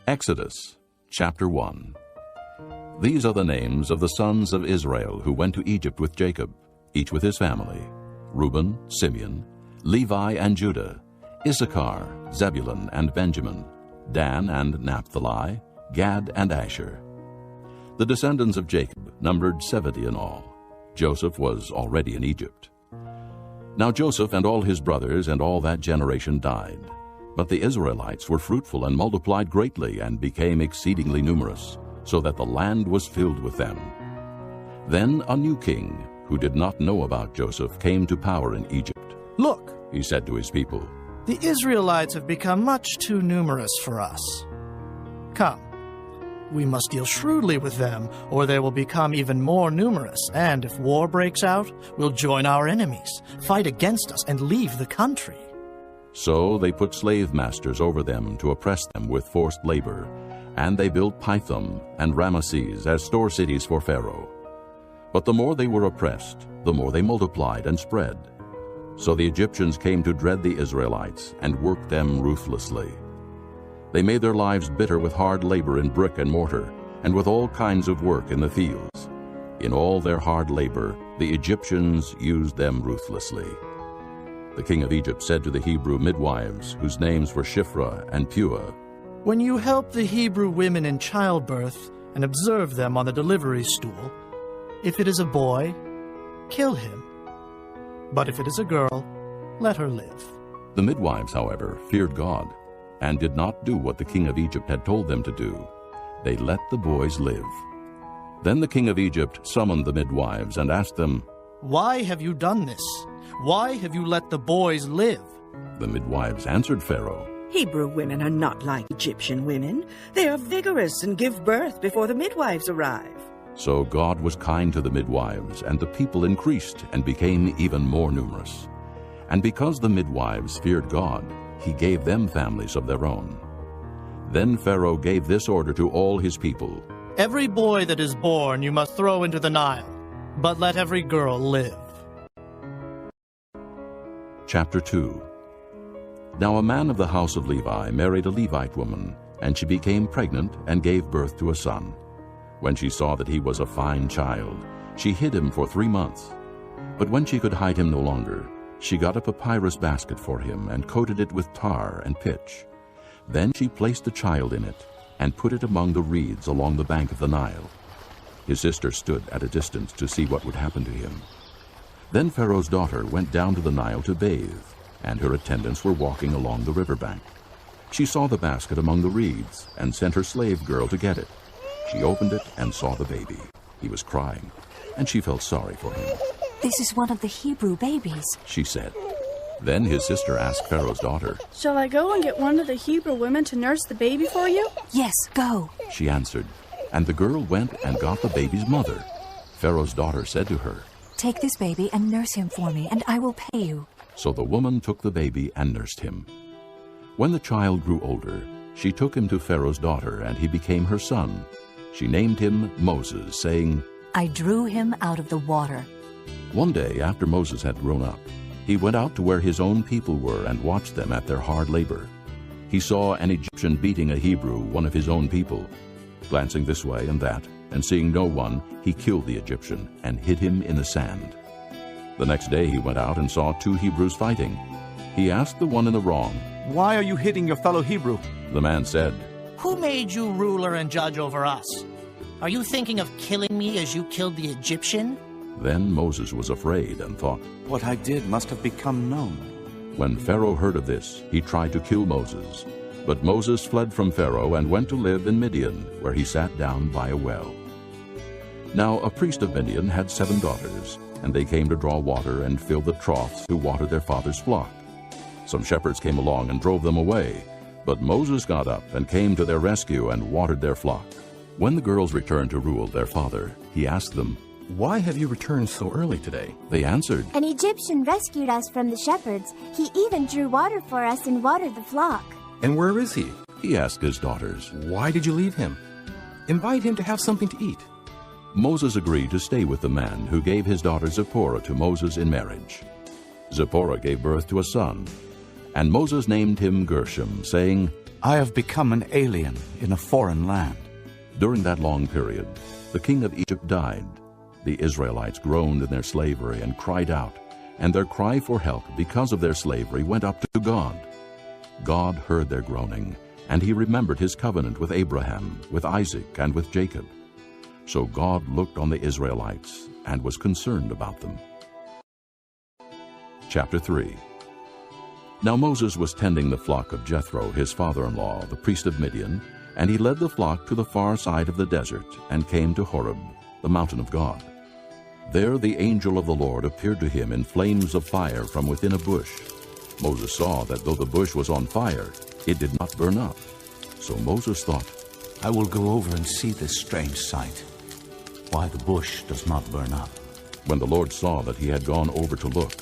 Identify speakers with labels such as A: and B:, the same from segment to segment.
A: Exodus chapter 1. These are the names of the sons of Israel who went to Egypt with Jacob, each with his family: Reuben, Simeon, Levi and Judah, Issachar, Zebulun and Benjamin, Dan and Naphtali, Gad and Asher. The descendants of Jacob numbered 70 in all. Joseph was already in Egypt. Now Joseph and all his brothers and all that generation died. But the Israelites were fruitful and multiplied greatly and became exceedingly numerous, so that the land was filled with them. Then a new king, who did not know about Joseph, came to power in Egypt.
B: "Look,"
A: He said to his people,
B: "the Israelites have become much too numerous for us. Come, we must deal shrewdly with them, or they will become even more numerous, and if war breaks out, we'll join our enemies, fight against us, and leave the country."
A: So they put slave masters over them to oppress them with forced labor, and they built Pithom and Ramesses as store cities for Pharaoh. But the more they were oppressed, the more they multiplied and spread. So the Egyptians came to dread the Israelites and worked them ruthlessly. They made their lives bitter with hard labor in brick and mortar, and with all kinds of work in the fields. In all their hard labor, the Egyptians used them ruthlessly. The king of Egypt said to the Hebrew midwives, whose names were Shiphrah and Puah,
B: "When you help the Hebrew women in childbirth and observe them on the delivery stool, if it is a boy, kill him. But if it is a girl, let her live."
A: The midwives, however, feared God, and did not do what the king of Egypt had told them to do. They let the boys live. Then the king of Egypt summoned the midwives and asked them,
B: "Why have you done this? Why have you let the boys live?"
A: The midwives answered Pharaoh,
C: "Hebrew women are not like Egyptian women. They are vigorous and give birth before the midwives arrive."
A: So God was kind to the midwives, and the people increased and became even more numerous. And because the midwives feared God, He gave them families of their own. Then Pharaoh gave this order to all his people:
B: "Every boy that is born you must throw into the Nile, but let every girl live."
A: Chapter 2. Now a man of the house of Levi married a Levite woman, and she became pregnant and gave birth to a son. When she saw that he was a fine child, she hid him for 3 months. But when she could hide him no longer, she got a papyrus basket for him and coated it with tar and pitch. Then she placed the child in it and put it among the reeds along the bank of the Nile. His sister stood at a distance to see what would happen to him. Then Pharaoh's daughter went down to the Nile to bathe, and her attendants were walking along the riverbank. She saw the basket among the reeds and sent her slave girl to get it. She opened it and saw the baby. He was crying, and she felt sorry for him.
D: "This is one of the Hebrew babies,"
A: she said. Then his sister asked Pharaoh's daughter,
E: "Shall I go and get one of the Hebrew women to nurse the baby for you?"
D: "Yes, go,"
A: she answered. And the girl went and got the baby's mother. Pharaoh's daughter said to her,
D: "Take this baby and nurse him for me, and I will pay you."
A: So the woman took the baby and nursed him. When the child grew older, she took him to Pharaoh's daughter, and he became her son. She named him Moses, saying,
D: "I drew him out of the water."
A: One day, after Moses had grown up, he went out to where his own people were and watched them at their hard labor. He saw an Egyptian beating a Hebrew, one of his own people. Glancing this way and that, and seeing no one, he killed the Egyptian and hid him in the sand. The next day he went out and saw 2 Hebrews fighting. He asked the one in the wrong,
F: "Why are you hitting your fellow Hebrew?"
A: The man said,
B: "Who made you ruler and judge over us? Are you thinking of killing me as you killed the Egyptian?"
A: Then Moses was afraid and thought,
F: "What I did must have become known."
A: When Pharaoh heard of this, he tried to kill Moses. But Moses fled from Pharaoh and went to live in Midian, where he sat down by a well. Now a priest of Midian had 7 daughters, and they came to draw water and fill the troughs to water their father's flock. Some shepherds came along and drove them away, but Moses got up and came to their rescue and watered their flock. When the girls returned to Reuel, their father, he asked them,
G: "Why have you returned so early today?"
A: They answered,
H: "An Egyptian rescued us from the shepherds. He even drew water for us and watered the flock."
G: "And where is he?"
A: he asked his daughters.
G: "Why did you leave him? Invite him to have something to eat."
A: Moses agreed to stay with the man who gave his daughter Zipporah to Moses in marriage. Zipporah gave birth to a son, and Moses named him Gershom, saying,
F: I have become an alien in a foreign land.
A: During that long period, the king of Egypt died. The Israelites groaned in their slavery and cried out, and their cry for help because of their slavery went up to God. God heard their groaning, and he remembered his covenant with Abraham, with Isaac, and with Jacob. So God looked on the Israelites and was concerned about them. Chapter 3. Now Moses was tending the flock of Jethro, his father-in-law, the priest of Midian, and he led the flock to the far side of the desert and came to Horeb, the mountain of God. There the angel of the Lord appeared to him in flames of fire from within a bush. Moses saw that though the bush was on fire, it did not burn up. So Moses thought,
F: I will go over and see this strange sight, why the bush does not burn up.
A: When the Lord saw that he had gone over to look,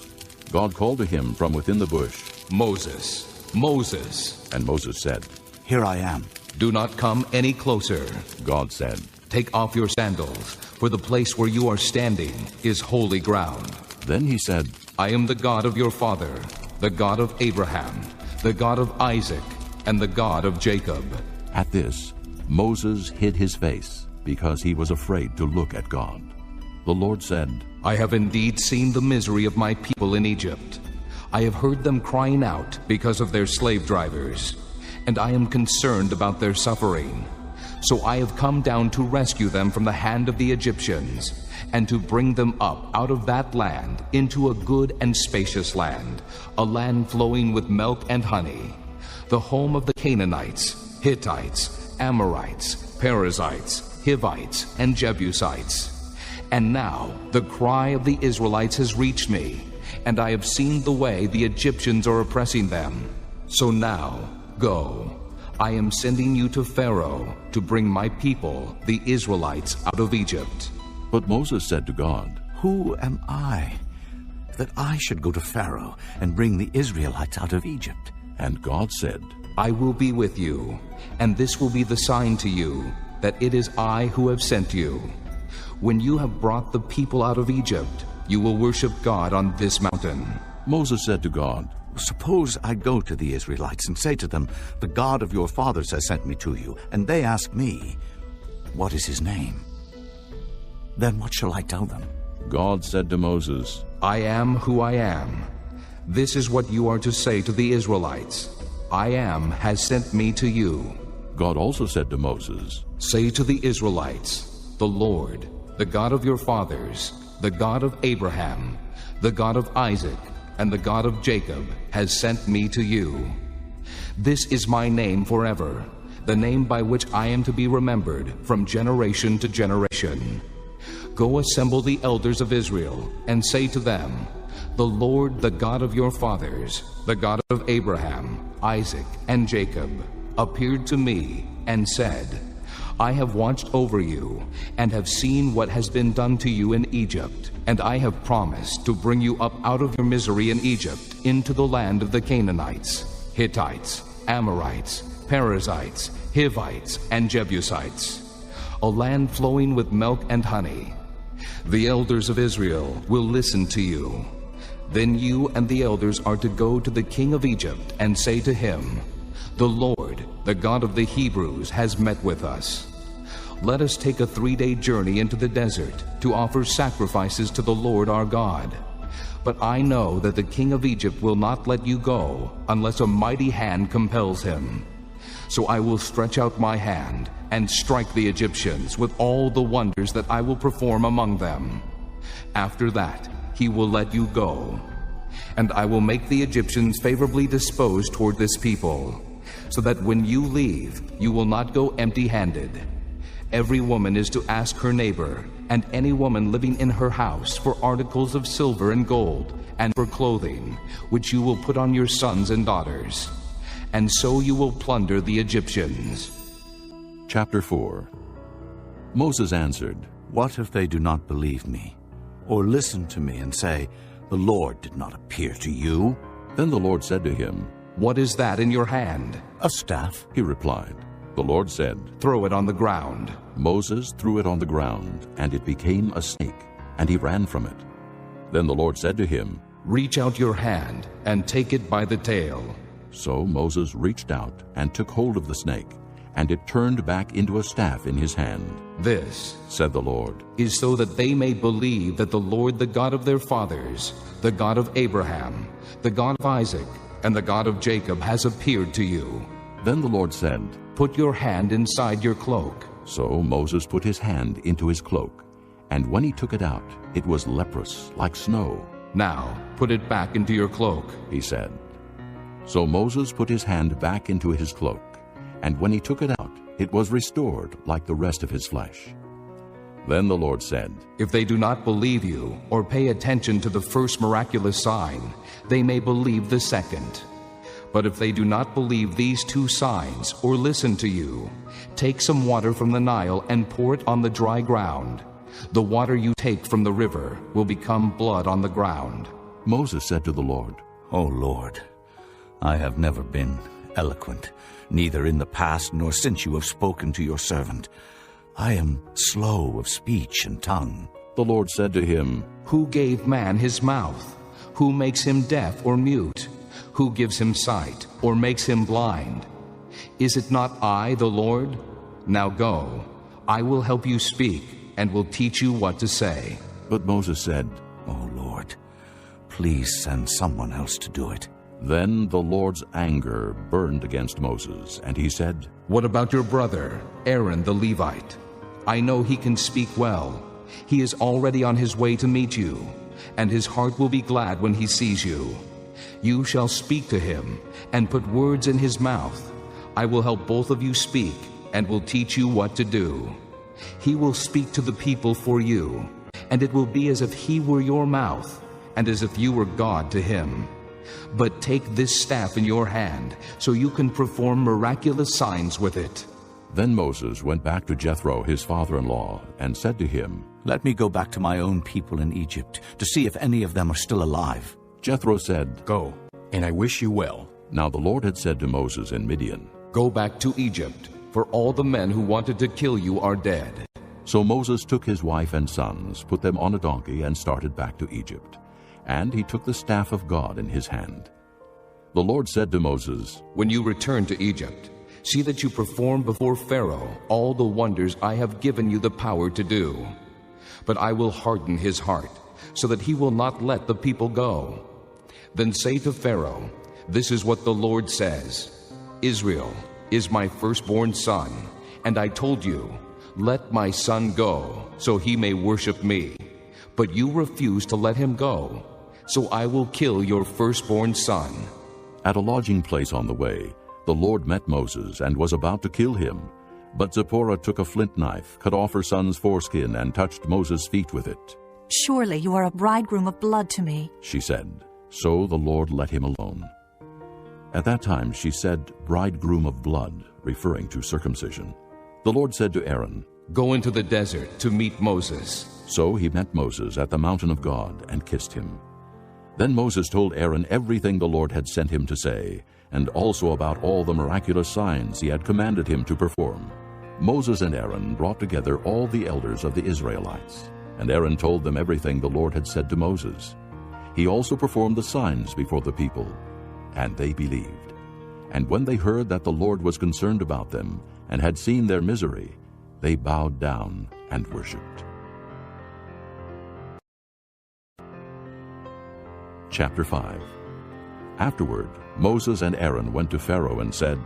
A: God called to him from within the bush,
G: Moses, Moses.
A: And Moses said,
F: Here I am.
G: Do not come any closer.
A: God said,
G: Take off your sandals, for the place where you are standing is holy ground.
A: Then he said,
G: I am the God of your father, the God of Abraham, the God of Isaac, and the God of Jacob.
A: At this, Moses hid his face, because he was afraid to look at God. The Lord said,
G: I have indeed seen the misery of my people in Egypt. I have heard them crying out because of their slave drivers, and I am concerned about their suffering. So I have come down to rescue them from the hand of the Egyptians, and to bring them up out of that land into a good and spacious land, a land flowing with milk and honey, the home of the Canaanites, Hittites, Amorites, Perizzites, Hivites, and Jebusites. And now the cry of the Israelites has reached me, and I have seen the way the Egyptians are oppressing them. So now, go. I am sending you to Pharaoh to bring my people, the Israelites, out of Egypt.
A: But Moses said to God,
F: Who am I, that I should go to Pharaoh and bring the Israelites out of Egypt?
A: And God said,
G: I will be with you, and this will be the sign to you, that it is I who have sent you. When you have brought the people out of Egypt, you will worship God on this mountain.
A: Moses said to God,
F: Suppose I go to the Israelites and say to them, The God of your fathers has sent me to you, and they ask me, What is his name? Then what shall I tell them?
A: God said to Moses,
G: I am who I am. This is what you are to say to the Israelites. I am has sent me to you.
A: God also said to Moses,
G: Say to the Israelites, The Lord, the God of your fathers, the God of Abraham, the God of Isaac, and the God of Jacob has sent me to you. This is my name forever, the name by which I am to be remembered from generation to generation. Go assemble the elders of Israel and say to them, The Lord, the God of your fathers, the God of Abraham, Isaac, and Jacob, appeared to me and said, I have watched over you and have seen what has been done to you in Egypt, and I have promised to bring you up out of your misery in Egypt into the land of the Canaanites, Hittites, Amorites, Perizzites, Hivites, and Jebusites, a land flowing with milk and honey. The elders of Israel will listen to you. Then you and the elders are to go to the king of Egypt and say to him, The Lord, the God of the Hebrews, has met with us. Let us take a 3-day journey into the desert to offer sacrifices to the Lord our God. But I know that the king of Egypt will not let you go unless a mighty hand compels him. So I will stretch out my hand and strike the Egyptians with all the wonders that I will perform among them. After that, he will let you go. And I will make the Egyptians favorably disposed toward this people, so that when you leave, you will not go empty-handed. Every woman is to ask her neighbor, and any woman living in her house, for articles of silver and gold, and for clothing, which you will put on your sons and daughters. And so you will plunder the Egyptians.
A: Chapter 4. Moses answered,
F: What if they do not believe me, or listen to me and say, The Lord did not appear to you?
A: Then the Lord said to him,
G: What is that in your hand?
F: A staff.
A: He replied. The Lord said,
G: Throw it on the ground.
A: Moses threw it on the ground, and it became a snake, and he ran from it. Then the Lord said to him,
G: Reach out your hand and take it by the tail.
A: So Moses reached out and took hold of the snake, and it turned back into a staff in his hand.
G: This,
A: said the Lord,
G: is so that they may believe that the Lord, the God of their fathers, the God of Abraham, the God of Isaac, and the God of Jacob has appeared to you.
A: Then the Lord said,
G: Put your hand inside your cloak.
A: So Moses put his hand into his cloak, and when he took it out, it was leprous, like snow.
G: Now put it back into your cloak,
A: he said. So Moses put his hand back into his cloak, and when he took it out, it was restored like the rest of his flesh. Then the Lord said,
G: If they do not believe you or pay attention to the first miraculous sign, they may believe the second. But if they do not believe these two signs or listen to you, take some water from the Nile and pour it on the dry ground. The water you take from the river will become blood on the ground.
A: Moses said to the Lord,
F: O Lord, I have never been eloquent, neither in the past nor since you have spoken to your servant. I am slow of speech and tongue.
A: The Lord said to him,
G: Who gave man his mouth? Who makes him deaf or mute? Who gives him sight or makes him blind? Is it not I, the Lord? Now go, I will help you speak and will teach you what to say.
A: But Moses said,
F: O Lord, please send someone else to do it.
A: Then the Lord's anger burned against Moses, and he said,
G: What about your brother, Aaron the Levite? I know he can speak well. He is already on his way to meet you, and his heart will be glad when he sees you. You shall speak to him and put words in his mouth. I will help both of you speak and will teach you what to do. He will speak to the people for you, and it will be as if he were your mouth and as if you were God to him. But take this staff in your hand so you can perform miraculous signs with it.
A: Then Moses went back to Jethro, his father-in-law, and said to him,
F: Let me go back to my own people in Egypt to see if any of them are still alive.
A: Jethro said,
I: Go, and I wish you well.
A: Now the Lord had said to Moses in Midian,
G: Go back to Egypt, for all the men who wanted to kill you are dead.
A: So Moses took his wife and sons, put them on a donkey, and started back to Egypt. And he took the staff of God in his hand. The Lord said to Moses,
G: When you return to Egypt, see that you perform before Pharaoh all the wonders I have given you the power to do. But I will harden his heart, so that he will not let the people go. Then say to Pharaoh, This is what the Lord says, Israel is my firstborn son, and I told you, Let my son go, so he may worship me. But you refuse to let him go, so I will kill your firstborn son.
A: At a lodging place on the way, the Lord met Moses and was about to kill him. But Zipporah took a flint knife, cut off her son's foreskin, and touched Moses' feet with it.
D: Surely you are a bridegroom of blood to me,
A: she said. So the Lord let him alone. At that time she said, bridegroom of blood, referring to circumcision. The Lord said to Aaron,
G: Go into the desert to meet Moses.
A: So he met Moses at the mountain of God and kissed him. Then Moses told Aaron everything the Lord had sent him to say, and also about all the miraculous signs he had commanded him to perform. Moses and Aaron brought together all the elders of the Israelites, and Aaron told them everything the Lord had said to Moses. He also performed the signs before the people, and they believed. And when they heard that the Lord was concerned about them and had seen their misery, they bowed down and worshipped. Chapter 5. Afterward, Moses and Aaron went to Pharaoh and said,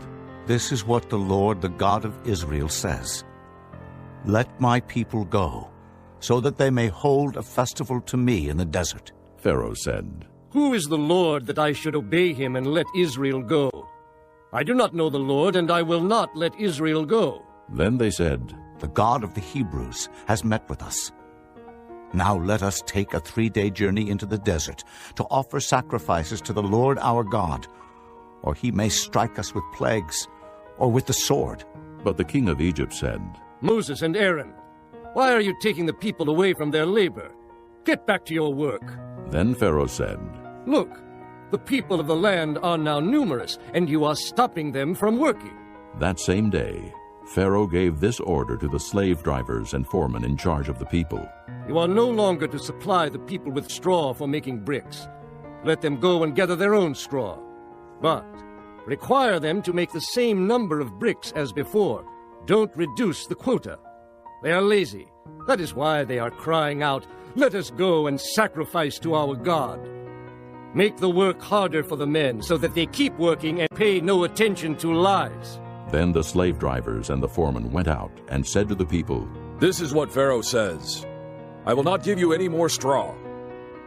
F: This is what the Lord, the God of Israel, says. Let my people go, so that they may hold a festival to me in the desert.
A: Pharaoh said,
J: Who is the Lord that I should obey him and let Israel go? I do not know the Lord, and I will not let Israel go.
A: Then they said,
F: The God of the Hebrews has met with us. Now let us take a 3-day journey into the desert to offer sacrifices to the Lord our God, or he may strike us with plagues, or with the sword.
A: But the king of Egypt said,
J: Moses and Aaron, why are you taking the people away from their labor? Get back to your work.
A: Then Pharaoh said,
J: Look, the people of the land are now numerous, and you are stopping them from working.
A: That same day, Pharaoh gave this order to the slave drivers and foremen in charge of the people.
J: You are no longer to supply the people with straw for making bricks. Let them go and gather their own straw. But Require them to make the same number of bricks as before. Don't reduce the quota. They are lazy. That is why they are crying out, 'Let us go and sacrifice to our God.' Make the work harder for the men so that they keep working and pay no attention to lies."
A: Then the slave drivers and the foreman went out and said to the people,
I: This is what Pharaoh says. I will not give you any more straw.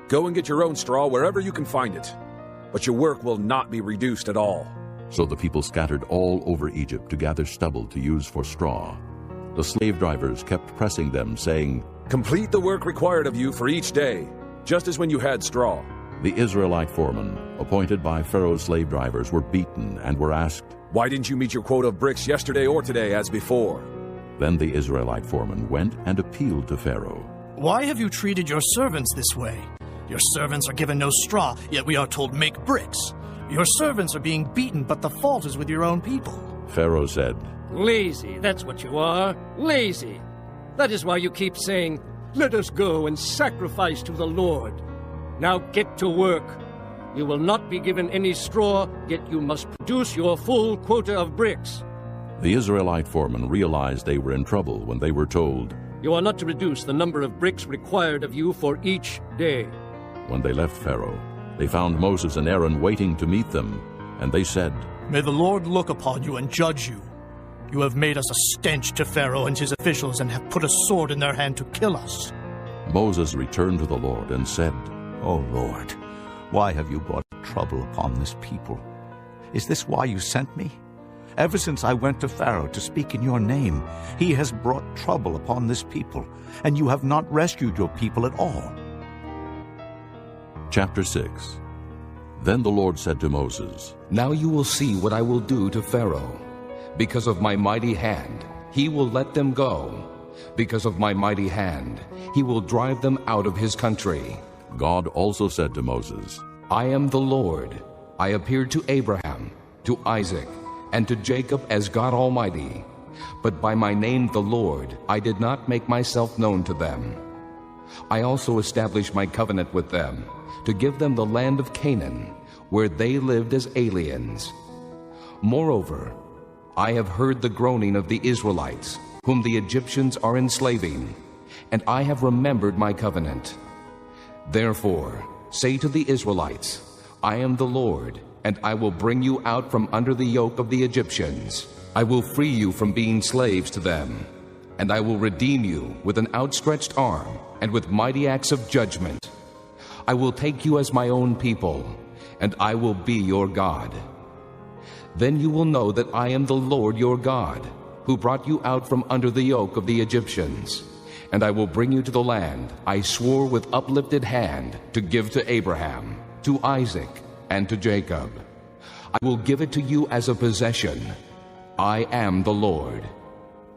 I: Go and get your own straw wherever you can find it. But your work will not be reduced at all.
A: So the people scattered all over Egypt to gather stubble to use for straw. The slave drivers kept pressing them, saying,
I: Complete the work required of you for each day, just as when you had straw.
A: The Israelite foremen, appointed by Pharaoh's slave drivers, were beaten and were asked,
I: Why didn't you meet your quota of bricks yesterday or today as before?
A: Then the Israelite foreman went and appealed to Pharaoh.
B: Why have you treated your servants this way? Your servants are given no straw, yet we are told make bricks. Your servants are being beaten, but the fault is with your own people.
A: Pharaoh said,
J: Lazy, that's what you are. Lazy. That is why you keep saying, 'Let us go and sacrifice to the Lord.' Now get to work. You will not be given any straw, yet you must produce your full quota of bricks."
A: The Israelite foremen realized they were in trouble when they were told,
J: "You are not to reduce the number of bricks required of you for each day."
A: When they left Pharaoh, they found Moses and Aaron waiting to meet them, and they said,
B: "May the Lord look upon you and judge you. You have made us a stench to Pharaoh and his officials and have put a sword in their hand to kill us."
A: Moses returned to the Lord and said,
F: O Lord, why have you brought trouble upon this people? Is this why you sent me? Ever since I went to Pharaoh to speak in your name, he has brought trouble upon this people, and you have not rescued your people at all.
A: Chapter 6. Then the Lord said to Moses,
G: Now you will see what I will do to Pharaoh. Because of my mighty hand, he will let them go. Because of my mighty hand, he will drive them out of his country.
A: God also said to Moses,
G: I am the Lord. I appeared to Abraham, to Isaac, and to Jacob as God Almighty. But by my name the Lord, I did not make myself known to them. I also established my covenant with them, to give them the land of Canaan, where they lived as aliens. Moreover, I have heard the groaning of the Israelites, whom the Egyptians are enslaving, and I have remembered my covenant. Therefore, say to the Israelites, I am the Lord, and I will bring you out from under the yoke of the Egyptians. I will free you from being slaves to them, and I will redeem you with an outstretched arm and with mighty acts of judgment. I will take you as my own people, and I will be your God. Then you will know that I am the Lord your God, who brought you out from under the yoke of the Egyptians. And I will bring you to the land I swore with uplifted hand to give to Abraham, to Isaac, and to Jacob. I will give it to you as a possession. I am the Lord.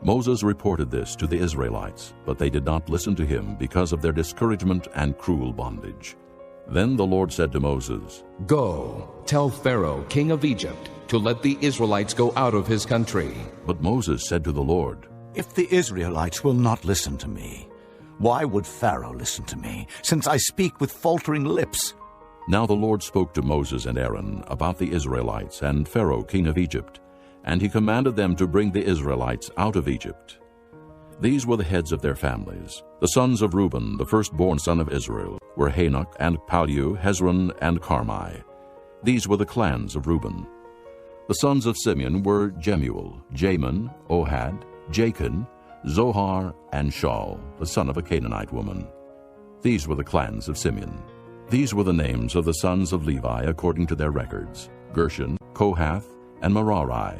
A: Moses reported this to the Israelites, but they did not listen to him because of their discouragement and cruel bondage. Then the Lord said to Moses,
G: Go, tell Pharaoh, king of Egypt, to let the Israelites go out of his country.
A: But Moses said to the Lord,
F: If the Israelites will not listen to me, why would Pharaoh listen to me, since I speak with faltering lips?
A: Now the Lord spoke to Moses and Aaron about the Israelites and Pharaoh, king of Egypt, and he commanded them to bring the Israelites out of Egypt. These were the heads of their families. The sons of Reuben, the firstborn son of Israel, were Hanok and Palu, Hezron and Carmi. These were the clans of Reuben. The sons of Simeon were Jemuel, Jamin, Ohad, Jachin, Zohar, and Shaul, the son of a Canaanite woman. These were the clans of Simeon. These were the names of the sons of Levi according to their records: Gershon, Kohath, and Merari.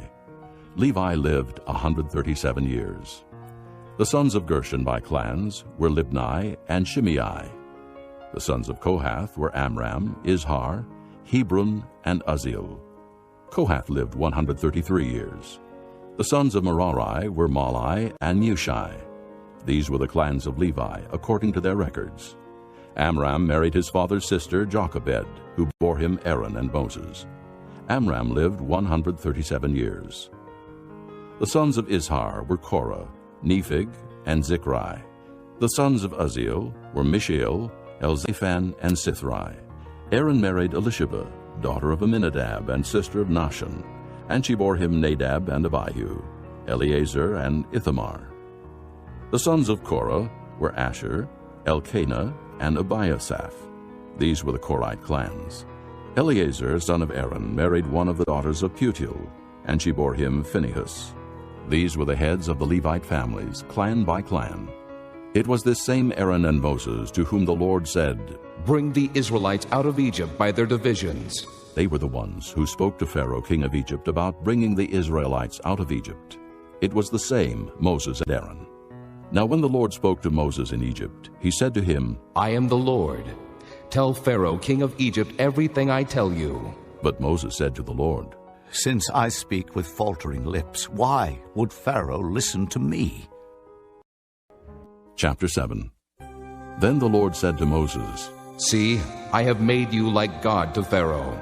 A: Levi lived 137 years. The sons of Gershon by clans were Libni and Shimei. The sons of Kohath were Amram, Izhar, Hebron, and Uzziel. Kohath lived 133 years. The sons of Merari were Malai and Mushai. These were the clans of Levi, according to their records. Amram married his father's sister Jochebed, who bore him Aaron and Moses. Amram lived 137 years. The sons of Izhar were Korah, Nephig, and Zichri. The sons of Uzziel were Mishael, Elzaphan, and Sithri. Aaron married Elisheba, daughter of Amminadab and sister of Nahshon, and she bore him Nadab and Abihu, Eleazar and Ithamar. The sons of Korah were Asher, Elkanah, and Abiasaph. These were the Korite clans. Eleazar, son of Aaron, married one of the daughters of Putiel, and she bore him Phinehas. These were the heads of the Levite families, clan by clan. It was this same Aaron and Moses to whom the Lord said,
G: "Bring the Israelites out of Egypt by their divisions."
A: They were the ones who spoke to Pharaoh, king of Egypt, about bringing the Israelites out of Egypt. It was the same Moses and Aaron. Now when the Lord spoke to Moses in Egypt, he said to him,
G: "I am the Lord. Tell Pharaoh, king of Egypt, everything I tell you."
A: But Moses said to the Lord,
F: Since I speak with faltering lips, why would Pharaoh listen to me?
A: Chapter 7. Then the Lord said to Moses,
G: "See, I have made you like God to Pharaoh,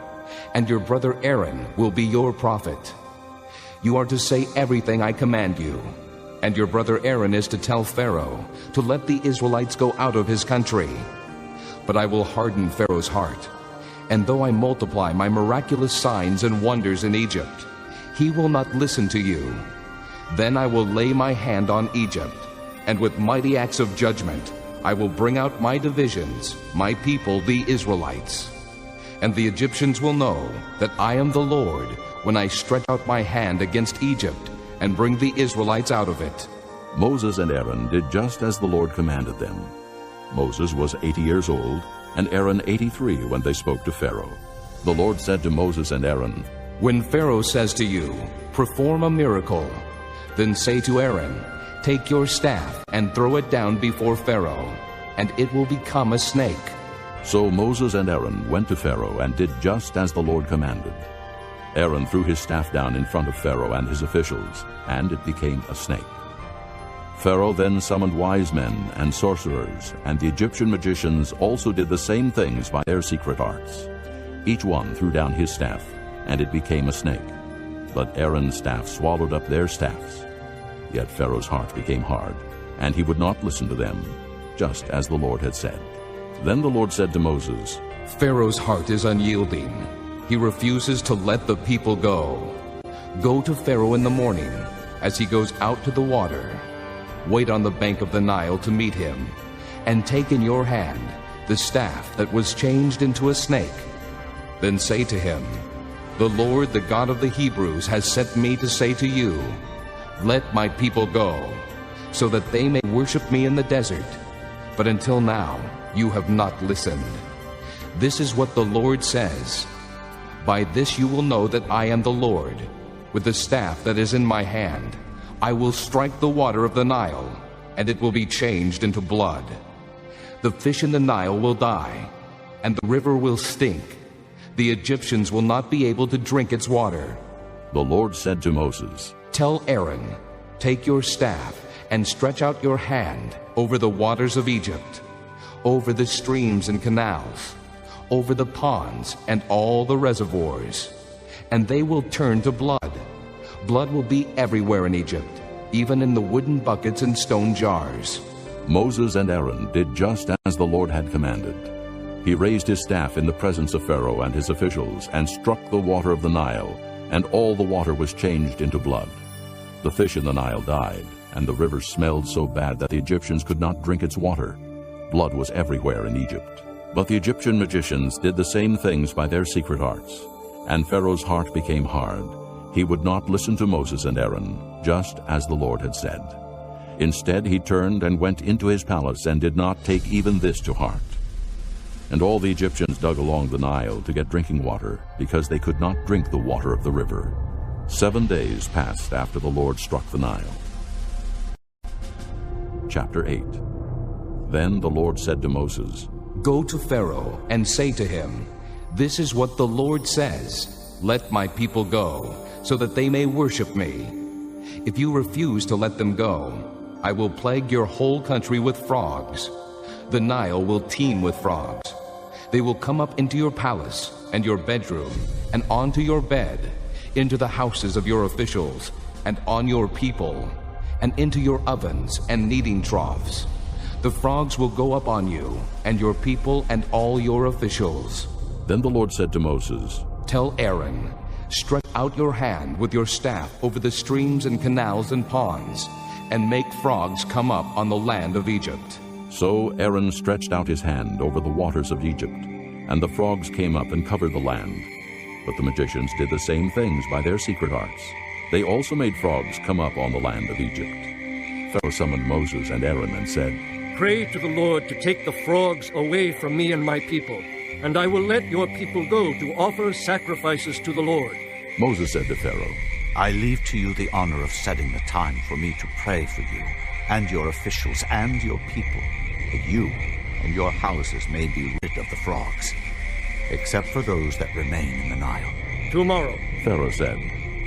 G: and your brother Aaron will be your prophet. You are to say everything I command you, and your brother Aaron is to tell Pharaoh to let the Israelites go out of his country. But I will harden Pharaoh's heart, and though I multiply my miraculous signs and wonders in Egypt, he will not listen to you. Then I will lay my hand on Egypt, and with mighty acts of judgment I will bring out my divisions, my people the Israelites. And the Egyptians will know that I am the Lord when I stretch out my hand against Egypt and bring the Israelites out of it."
A: Moses and Aaron did just as the Lord commanded them. Moses was 80 years old, and Aaron 83 when they spoke to Pharaoh. The Lord said to Moses and Aaron,
G: "When Pharaoh says to you, 'Perform a miracle,' then say to Aaron, 'Take your staff and throw it down before Pharaoh, and it will become a snake.'"
A: So Moses and Aaron went to Pharaoh and did just as the Lord commanded. Aaron threw his staff down in front of Pharaoh and his officials, and it became a snake. Pharaoh then summoned wise men and sorcerers, and the Egyptian magicians also did the same things by their secret arts. Each one threw down his staff, and it became a snake. But Aaron's staff swallowed up their staffs. Yet Pharaoh's heart became hard, and he would not listen to them, just as the Lord had said. Then the Lord said to Moses,
G: "Pharaoh's heart is unyielding. He refuses to let the people go. Go to Pharaoh in the morning, as he goes out to the water. Wait on the bank of the Nile to meet him, and take in your hand the staff that was changed into a snake. Then say to him, 'The Lord, the God of the Hebrews, has sent me to say to you, let my people go, so that they may worship me in the desert. But until now you have not listened. This is what the Lord says. By this you will know that I am the Lord. With the staff that is in my hand, I will strike the water of the Nile, and it will be changed into blood. The fish in the Nile will die, and the river will stink. The Egyptians will not be able to drink its water."
A: The Lord said to Moses,
G: "Tell Aaron, take your staff and stretch out your hand over the waters of Egypt, over the streams and canals, over the ponds and all the reservoirs, and they will turn to blood. Blood will be everywhere in Egypt, even in the wooden buckets and stone jars."
A: Moses and Aaron did just as the Lord had commanded. He raised his staff in the presence of Pharaoh and his officials and struck the water of the Nile, and all the water was changed into blood. The fish in the Nile died, and the river smelled so bad that the Egyptians could not drink its water. Blood was everywhere in Egypt. But the Egyptian magicians did the same things by their secret arts, and Pharaoh's heart became hard. He would not listen to Moses and Aaron, just as the Lord had said. Instead, he turned and went into his palace and did not take even this to heart. And all the Egyptians dug along the Nile to get drinking water, because they could not drink the water of the river. 7 days passed after the Lord struck the Nile. Chapter 8. Then the Lord said to Moses,
G: "Go to Pharaoh and say to him, 'This is what the Lord says, let my people go, so that they may worship me. If you refuse to let them go, I will plague your whole country with frogs. The Nile will teem with frogs. They will come up into your palace and your bedroom and onto your bed, into the houses of your officials and on your people, and into your ovens and kneading troughs. The frogs will go up on you and your people and all your officials.
A: Then the Lord said to Moses,
G: Tell Aaron, stretch out your hand with your staff over the streams and canals and ponds, and make frogs come up on the land of Egypt.
A: So Aaron stretched out his hand over the waters of Egypt, and the frogs came up and covered the land. But the magicians did the same things by their secret arts. They also made frogs come up on the land of Egypt. Pharaoh summoned Moses and Aaron and said,
J: Pray to the Lord to take the frogs away from me and my people, and I will let your people go to offer sacrifices to the Lord.
A: Moses said to Pharaoh,
F: I leave to you the honor of setting the time for me to pray for you and your officials and your people, that you and your houses may be rid of the frogs, except for those that remain in the Nile.
J: Tomorrow,
A: Pharaoh said.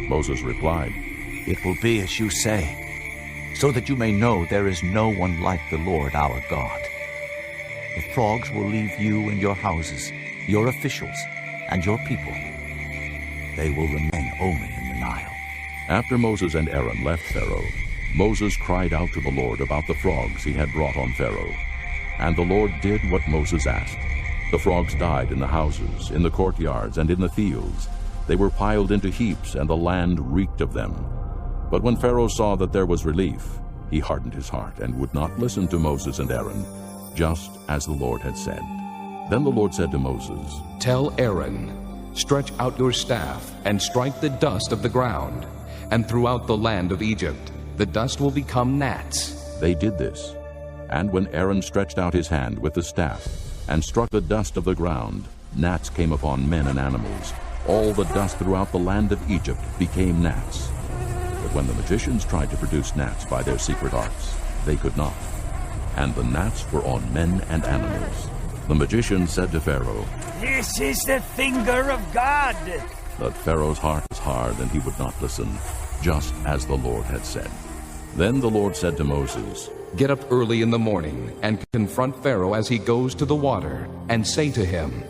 A: Moses replied,
F: It will be as you say, so that you may know there is no one like the Lord our God. The frogs will leave you and your houses, your officials, and your people. They will remain only in the Nile.
A: After Moses and Aaron left Pharaoh, Moses cried out to the Lord about the frogs he had brought on Pharaoh. And the Lord did what Moses asked. The frogs died in the houses, in the courtyards, and in the fields. They were piled into heaps, and the land reeked of them. But when Pharaoh saw that there was relief, he hardened his heart and would not listen to Moses and Aaron, just as the Lord had said. Then the Lord said to Moses,
G: Tell Aaron, stretch out your staff and strike the dust of the ground, and throughout the land of Egypt the dust will become gnats.
A: They did this. And when Aaron stretched out his hand with the staff and struck the dust of the ground, gnats came upon men and animals. All the dust throughout the land of Egypt became gnats. But when the magicians tried to produce gnats by their secret arts, they could not. And the gnats were on men and animals. The magician said to Pharaoh,
K: This is the finger of God.
A: But Pharaoh's heart was hard, and he would not listen, just as the Lord had said. Then the Lord said to Moses,
G: Get up early in the morning and confront Pharaoh as he goes to the water, and say to him,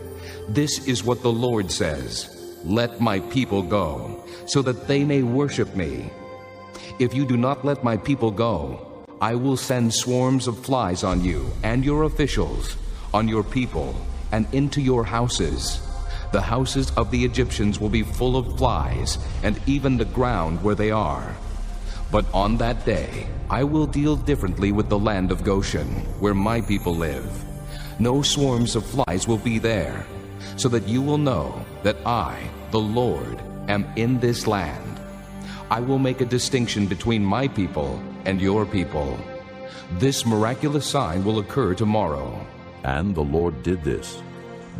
G: This is what the Lord says, Let my people go, so that they may worship me. If you do not let my people go, I will send swarms of flies on you and your officials, on your people, and into your houses. The houses of the Egyptians will be full of flies, and even the ground where they are. But on that day, I will deal differently with the land of Goshen, where my people live. No swarms of flies will be there, so that you will know that I, the Lord, am in this land. I will make a distinction between my people and your people. This miraculous sign will occur tomorrow.
A: And the Lord did this.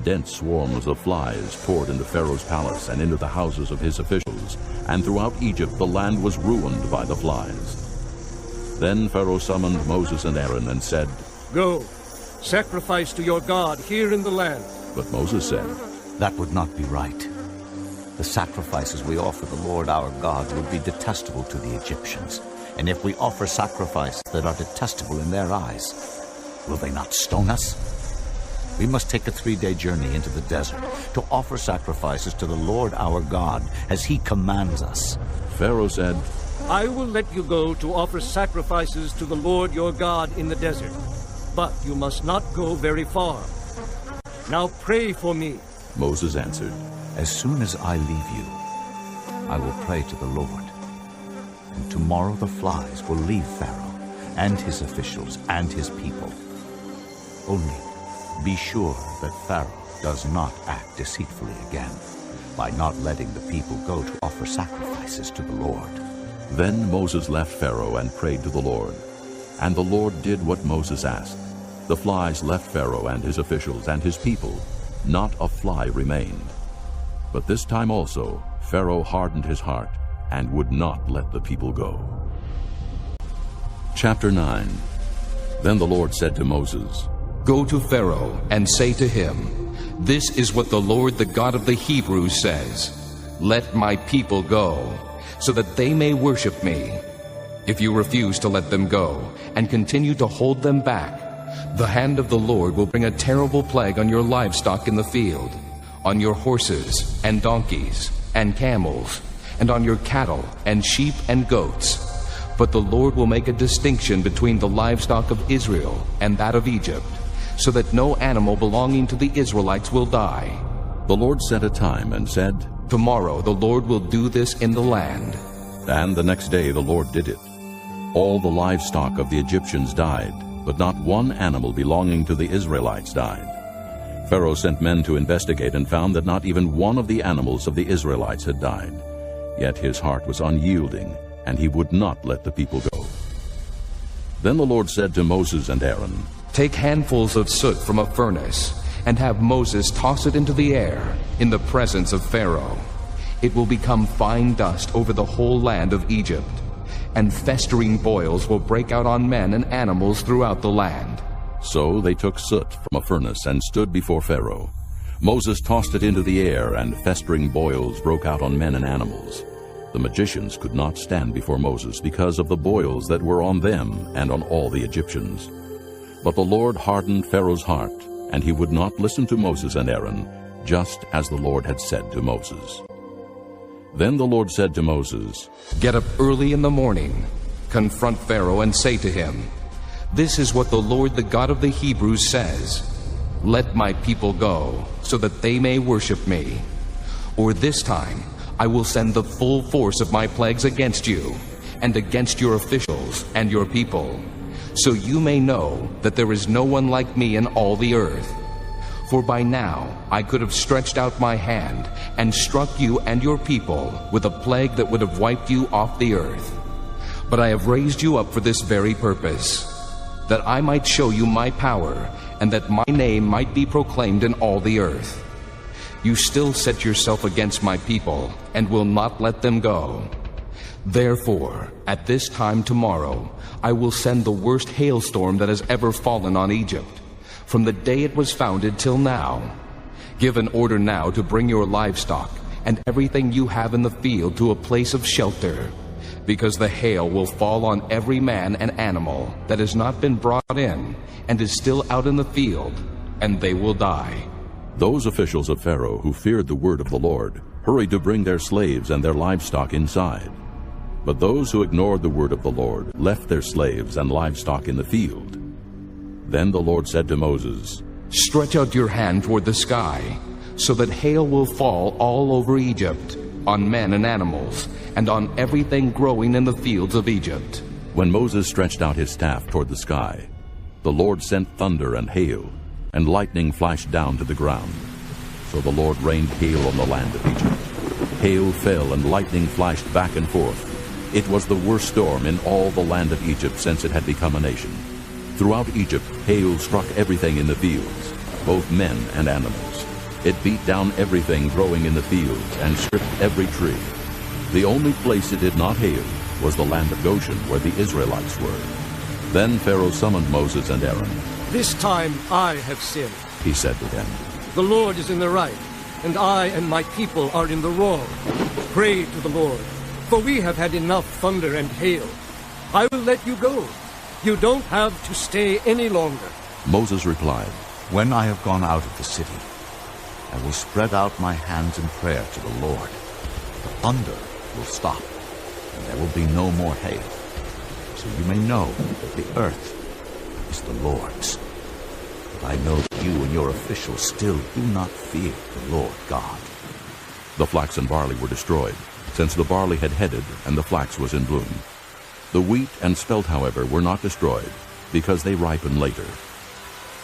A: Dense swarms of flies poured into Pharaoh's palace and into the houses of his officials, and throughout Egypt the land was ruined by the flies. Then Pharaoh summoned Moses and Aaron and said,
J: Go, sacrifice to your God here in the land.
A: But Moses said,
F: That would not be right. The sacrifices we offer the Lord our God would be detestable to the Egyptians. And if we offer sacrifices that are detestable in their eyes, will they not stone us? We must take a 3-day journey into the desert to offer sacrifices to the Lord our God as he commands us.
A: Pharaoh said,
J: I will let you go to offer sacrifices to the Lord your God in the desert, but you must not go very far. Now pray for me.
A: Moses answered,
F: As soon as I leave you, I will pray to the Lord. And tomorrow the flies will leave Pharaoh and his officials and his people. Only be sure that Pharaoh does not act deceitfully again by not letting the people go to offer sacrifices to the Lord.
A: Then Moses left Pharaoh and prayed to the Lord. And the Lord did what Moses asked. The flies left Pharaoh and his officials and his people. Not a fly remained. But this time also Pharaoh hardened his heart and would not let the people go. Chapter 9. Then the Lord said to Moses,
G: Go to Pharaoh and say to him, This is what the Lord, the God of the Hebrews, says, Let my people go, so that they may worship me. If you refuse to let them go and continue to hold them back, the hand of the Lord will bring a terrible plague on your livestock in the field, on your horses and donkeys and camels, and on your cattle and sheep and goats. But the Lord will make a distinction between the livestock of Israel and that of Egypt, so that no animal belonging to the Israelites will die.
A: The Lord set a time and said,
G: "Tomorrow the Lord will do this in the land."
A: And the next day the Lord did it. All the livestock of the Egyptians died, but not one animal belonging to the Israelites died. Pharaoh sent men to investigate and found that not even one of the animals of the Israelites had died. Yet his heart was unyielding, and he would not let the people go. Then the Lord said to Moses and Aaron,
G: "Take handfuls of soot from a furnace, and have Moses toss it into the air in the presence of Pharaoh. It will become fine dust over the whole land of Egypt, and festering boils will break out on men and animals throughout the land."
A: So they took soot from a furnace and stood before Pharaoh. Moses tossed it into the air, and festering boils broke out on men and animals. The magicians could not stand before Moses because of the boils that were on them and on all the Egyptians. But the Lord hardened Pharaoh's heart, and he would not listen to Moses and Aaron, just as the Lord had said to Moses. Then the Lord said to Moses,
G: "Get up early in the morning, confront Pharaoh and say to him, 'This is what the Lord, the God of the Hebrews, says. Let my people go, so that they may worship me. Or this time I will send the full force of my plagues against you, and against your officials and your people, so you may know that there is no one like me in all the earth. For by now I could have stretched out my hand and struck you and your people with a plague that would have wiped you off the earth. But I have raised you up for this very purpose, that I might show you my power, and that my name might be proclaimed in all the earth. You still set yourself against my people, and will not let them go. Therefore, at this time tomorrow, I will send the worst hailstorm that has ever fallen on Egypt, from the day it was founded till now. Give an order now to bring your livestock and everything you have in the field to a place of shelter, because the hail will fall on every man and animal that has not been brought in and is still out in the field, and they will die."
A: Those officials of Pharaoh who feared the word of the Lord hurried to bring their slaves and their livestock inside. But those who ignored the word of the Lord left their slaves and livestock in the field. Then the Lord said to Moses,
G: "Stretch out your hand toward the sky, so that hail will fall all over Egypt, on men and animals, and on everything growing in the fields of Egypt."
A: When Moses stretched out his staff toward the sky, the Lord sent thunder and hail, and lightning flashed down to the ground. So the Lord rained hail on the land of Egypt. Hail fell and lightning flashed back and forth. It was the worst storm in all the land of Egypt since it had become a nation. Throughout Egypt, hail struck everything in the fields, both men and animals. It beat down everything growing in the fields and stripped every tree. The only place it did not hail was the land of Goshen, where the Israelites were. Then Pharaoh summoned Moses and Aaron.
J: "This time I have sinned,"
A: he said to them.
J: "The Lord is in the right, and I and my people are in the wrong. Pray to the Lord, for we have had enough thunder and hail. I will let you go. You don't have to stay any longer."
A: Moses replied,
F: "When I have gone out of the city, I will spread out my hands in prayer to the Lord. The thunder will stop, and there will be no more hail. So you may know that the earth is the Lord's. But I know that you and your officials still do not fear the Lord God."
A: The flax and barley were destroyed, since the barley had headed and the flax was in bloom. The wheat and spelt, however, were not destroyed, because they ripen later.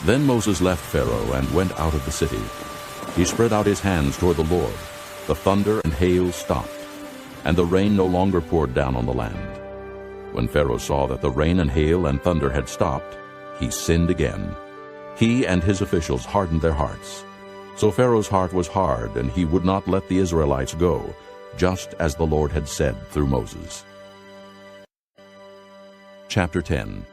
A: Then Moses left Pharaoh and went out of the city. He spread out his hands toward the Lord. The thunder and hail stopped, and the rain no longer poured down on the land. When Pharaoh saw that the rain and hail and thunder had stopped, he sinned again. He and his officials hardened their hearts. So Pharaoh's heart was hard, and he would not let the Israelites go, just as the Lord had said through Moses. Chapter 10.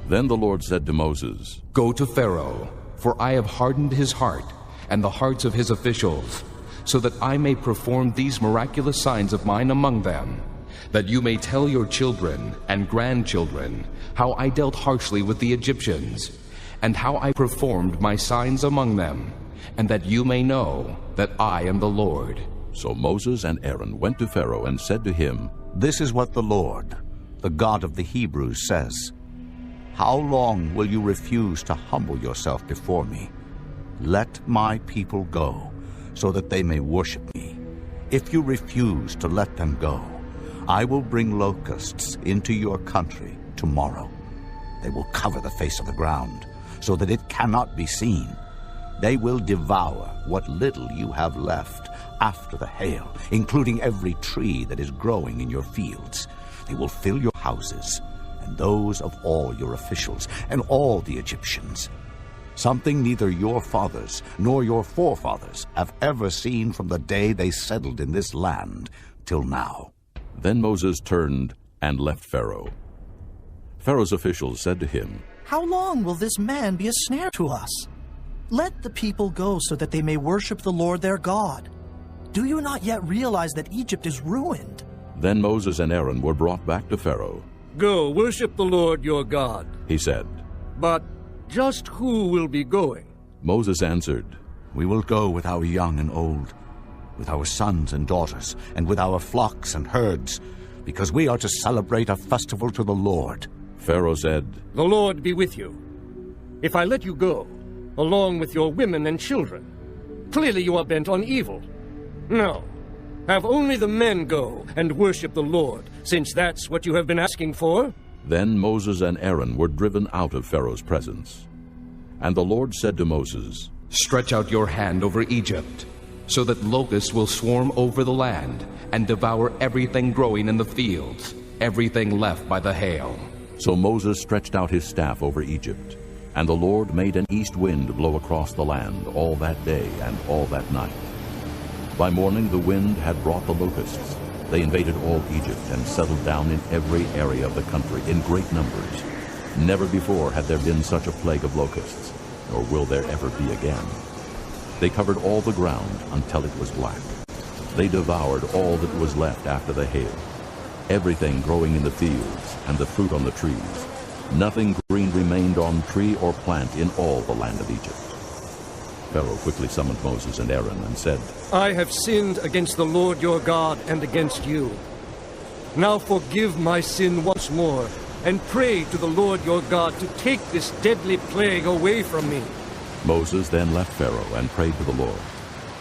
A: Then the Lord said to Moses,
G: "Go to Pharaoh, for I have hardened his heart and the hearts of his officials, so that I may perform these miraculous signs of mine among them, that you may tell your children and grandchildren how I dealt harshly with the Egyptians, and how I performed my signs among them, and that you may know that I am the Lord."
A: So Moses and Aaron went to Pharaoh and said to him,
F: "This is what the Lord, the God of the Hebrews, says. How long will you refuse to humble yourself before me? Let my people go, so that they may worship me. If you refuse to let them go, I will bring locusts into your country tomorrow. They will cover the face of the ground, so that it cannot be seen. They will devour what little you have left after the hail, including every tree that is growing in your fields. They will fill your houses, and those of all your officials, and all the Egyptians. Something neither your fathers nor your forefathers have ever seen from the day they settled in this land till now.
A: Then Moses turned and left Pharaoh. Pharaoh's officials said to him,
B: "How long will this man be a snare to us? Let the people go so that they may worship the Lord their God. Do you not yet realize that Egypt is ruined?"
A: Then Moses and Aaron were brought back to Pharaoh.
J: "Go, worship the Lord your God,"
A: he said.
J: "But just who will be going?"
A: Moses answered,
F: "We will go with our young and old, with our sons and daughters, and with our flocks and herds, because we are to celebrate a festival to the Lord."
A: Pharaoh said,
J: "The Lord be with you. If I let you go, along with your women and children, clearly you are bent on evil. No, have only the men go and worship the Lord, since that's what you have been asking for."
A: Then Moses and Aaron were driven out of Pharaoh's presence. And the Lord said to Moses,
G: "Stretch out your hand over Egypt, so that locusts will swarm over the land and devour everything growing in the fields, everything left by the hail."
A: So Moses stretched out his staff over Egypt, and the Lord made an east wind blow across the land all that day and all that night. By morning the wind had brought the locusts. They invaded all Egypt and settled down in every area of the country in great numbers. Never before had there been such a plague of locusts, nor will there ever be again. They covered all the ground until it was black. They devoured all that was left after the hail, everything growing in the fields and the fruit on the trees. Nothing green remained on tree or plant in all the land of Egypt. Pharaoh quickly summoned Moses and Aaron and said,
J: "I have sinned against the Lord your God and against you. Now forgive my sin once more, and pray to the Lord your God to take this deadly plague away from me."
A: Moses then left Pharaoh and prayed to the Lord.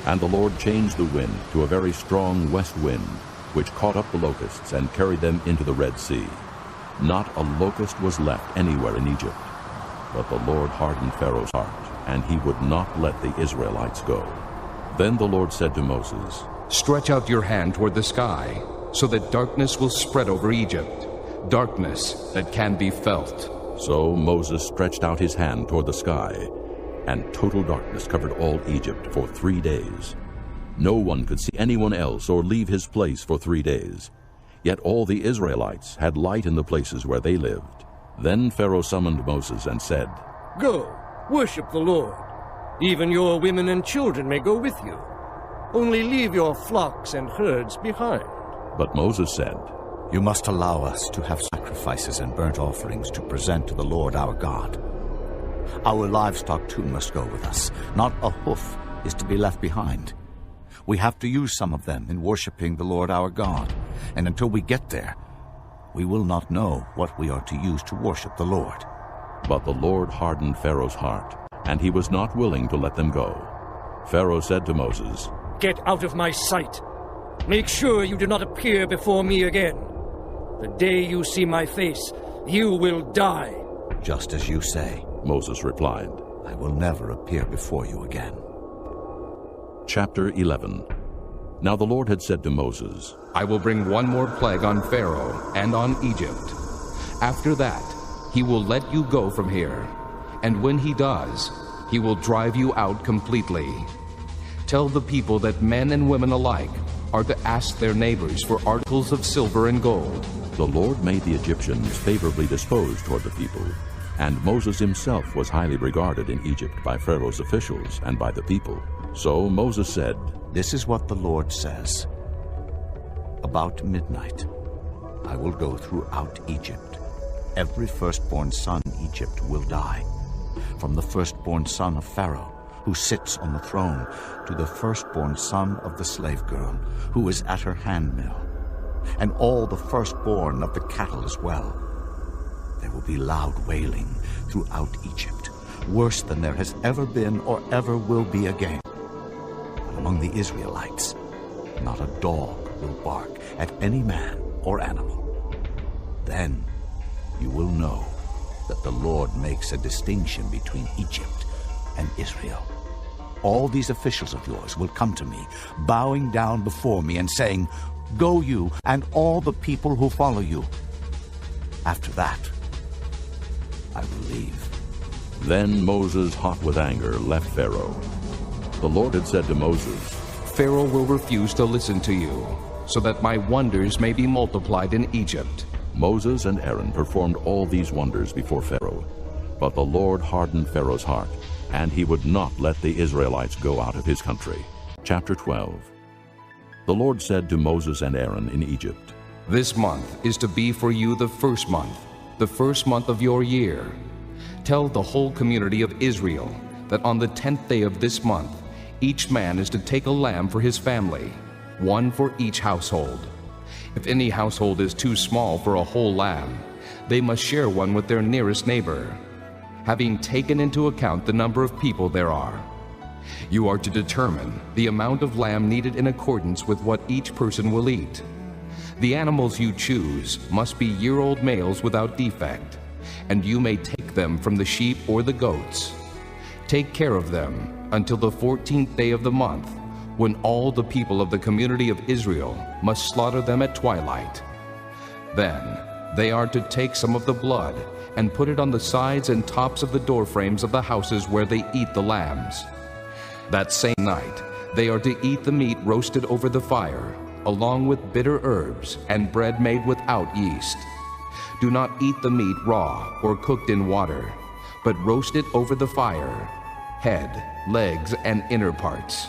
A: And the Lord changed the wind to a very strong west wind, which caught up the locusts and carried them into the Red Sea. Not a locust was left anywhere in Egypt. But the Lord hardened Pharaoh's heart, and he would not let the Israelites go. Then the Lord said to Moses,
G: "Stretch out your hand toward the sky, so that darkness will spread over Egypt, darkness that can be felt."
A: So Moses stretched out his hand toward the sky, and total darkness covered all Egypt for 3 days. No one could see anyone else or leave his place for 3 days. Yet all the Israelites had light in the places where they lived. Then Pharaoh summoned Moses and said,
J: "Go, worship the Lord. Even your women and children may go with you. Only leave your flocks and herds behind."
A: But Moses said,
F: "You must allow us to have sacrifices and burnt offerings to present to the Lord our God. Our livestock too must go with us. Not a hoof is to be left behind. We have to use some of them in worshiping the Lord our God, and until we get there, we will not know what we are to use to worship the Lord."
A: But the Lord hardened Pharaoh's heart, and he was not willing to let them go. Pharaoh said to Moses,
J: "Get out of my sight. Make sure you do not appear before me again. The day you see my face, you will die."
F: "Just as you say,"
A: Moses replied.
F: "I will never appear before you again."
A: Chapter 11. Now the Lord had said to Moses,
G: "I will bring one more plague on Pharaoh and on Egypt. After that, he will let you go from here, and when he does, he will drive you out completely. Tell the people that men and women alike are to ask their neighbors for articles of silver and gold."
A: The Lord made the Egyptians favorably disposed toward the people, and Moses himself was highly regarded in Egypt by Pharaoh's officials and by the people. So Moses said,
F: "This is what the Lord says. About midnight, I will go throughout Egypt. Every firstborn son in Egypt will die, from the firstborn son of Pharaoh, who sits on the throne, to the firstborn son of the slave girl, who is at her handmill, and all the firstborn of the cattle as well. There will be loud wailing throughout Egypt, worse than there has ever been or ever will be again. among the Israelites. Not a dog will bark at any man or animal. Then you will know that the Lord makes a distinction between Egypt and Israel. All these officials of yours will come to me, bowing down before me and saying, "Go you and all the people who follow you." After that, I will leave.
A: Then Moses, hot with anger, left Pharaoh. The Lord had said to Moses,
G: Pharaoh will refuse to listen to you, so that my wonders may be multiplied in Egypt.
A: Moses and Aaron performed all these wonders before Pharaoh. But the Lord hardened Pharaoh's heart, and he would not let the Israelites go out of his country. Chapter 12. The Lord said to Moses and Aaron in Egypt,
G: This month is to be for you the first month of your year. Tell the whole community of Israel that on the 10th day of this month, each man is to take a lamb for his family, one for each household. If any household is too small for a whole lamb, they must share one with their nearest neighbor, having taken into account the number of people there are. You are to determine the amount of lamb needed in accordance with what each person will eat. The animals you choose must be year-old males without defect, and you may take them from the sheep or the goats. Take care of them until the 14th day of the month, when all the people of the community of Israel must slaughter them at twilight. Then they are to take some of the blood and put it on the sides and tops of the doorframes of the houses where they eat the lambs. That same night they are to eat the meat roasted over the fire, along with bitter herbs and bread made without yeast. Do not eat the meat raw or cooked in water, but roast it over the fire, head, legs, and inner parts.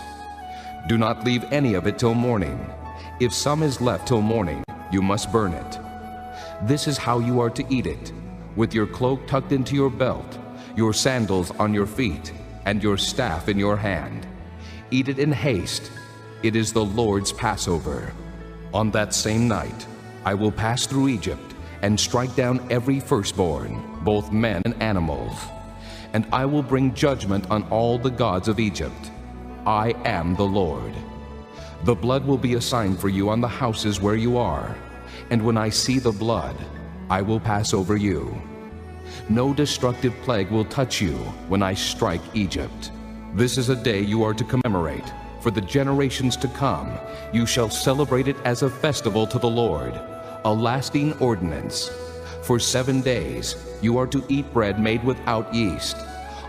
G: Do not leave any of it till morning. If some is left till morning, you must burn it. This is how you are to eat it, with your cloak tucked into your belt, your sandals on your feet, and your staff in your hand. Eat it in haste. It is the Lord's Passover. On that same night, I will pass through Egypt and strike down every firstborn, both men and animals. And I will bring judgment on all the gods of Egypt. I am the Lord. The blood will be a sign for you on the houses where you are, and when I see the blood, I will pass over you. No destructive plague will touch you when I strike Egypt. This is a day you are to commemorate. For the generations to come, you shall celebrate it as a festival to the Lord, a lasting ordinance. For 7 days you are to eat bread made without yeast.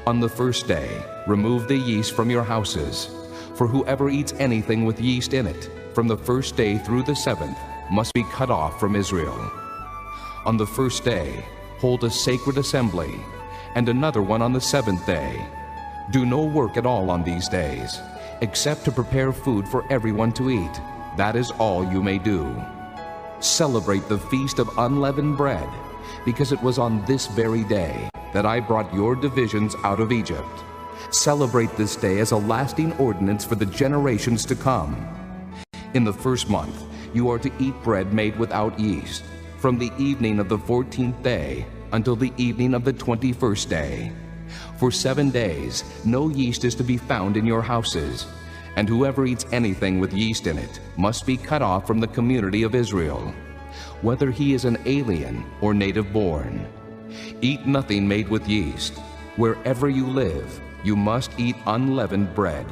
G: On the first day, remove the yeast from your houses. For whoever eats anything with yeast in it, from the first day through the 7th, must be cut off from Israel. On the first day, hold a sacred assembly, and another one on the 7th day. Do no work at all on these days, except to prepare food for everyone to eat. That is all you may do. Celebrate the Feast of Unleavened Bread, because it was on this very day that I brought your divisions out of Egypt. Celebrate this day as a lasting ordinance for the generations to come. In the first month, you are to eat bread made without yeast, from the evening of the 14th day until the evening of the 21st day. For 7 days, no yeast is to be found in your houses, and whoever eats anything with yeast in it must be cut off from the community of Israel, whether he is an alien or native born. Eat nothing made with yeast. Wherever you live, you must eat unleavened bread.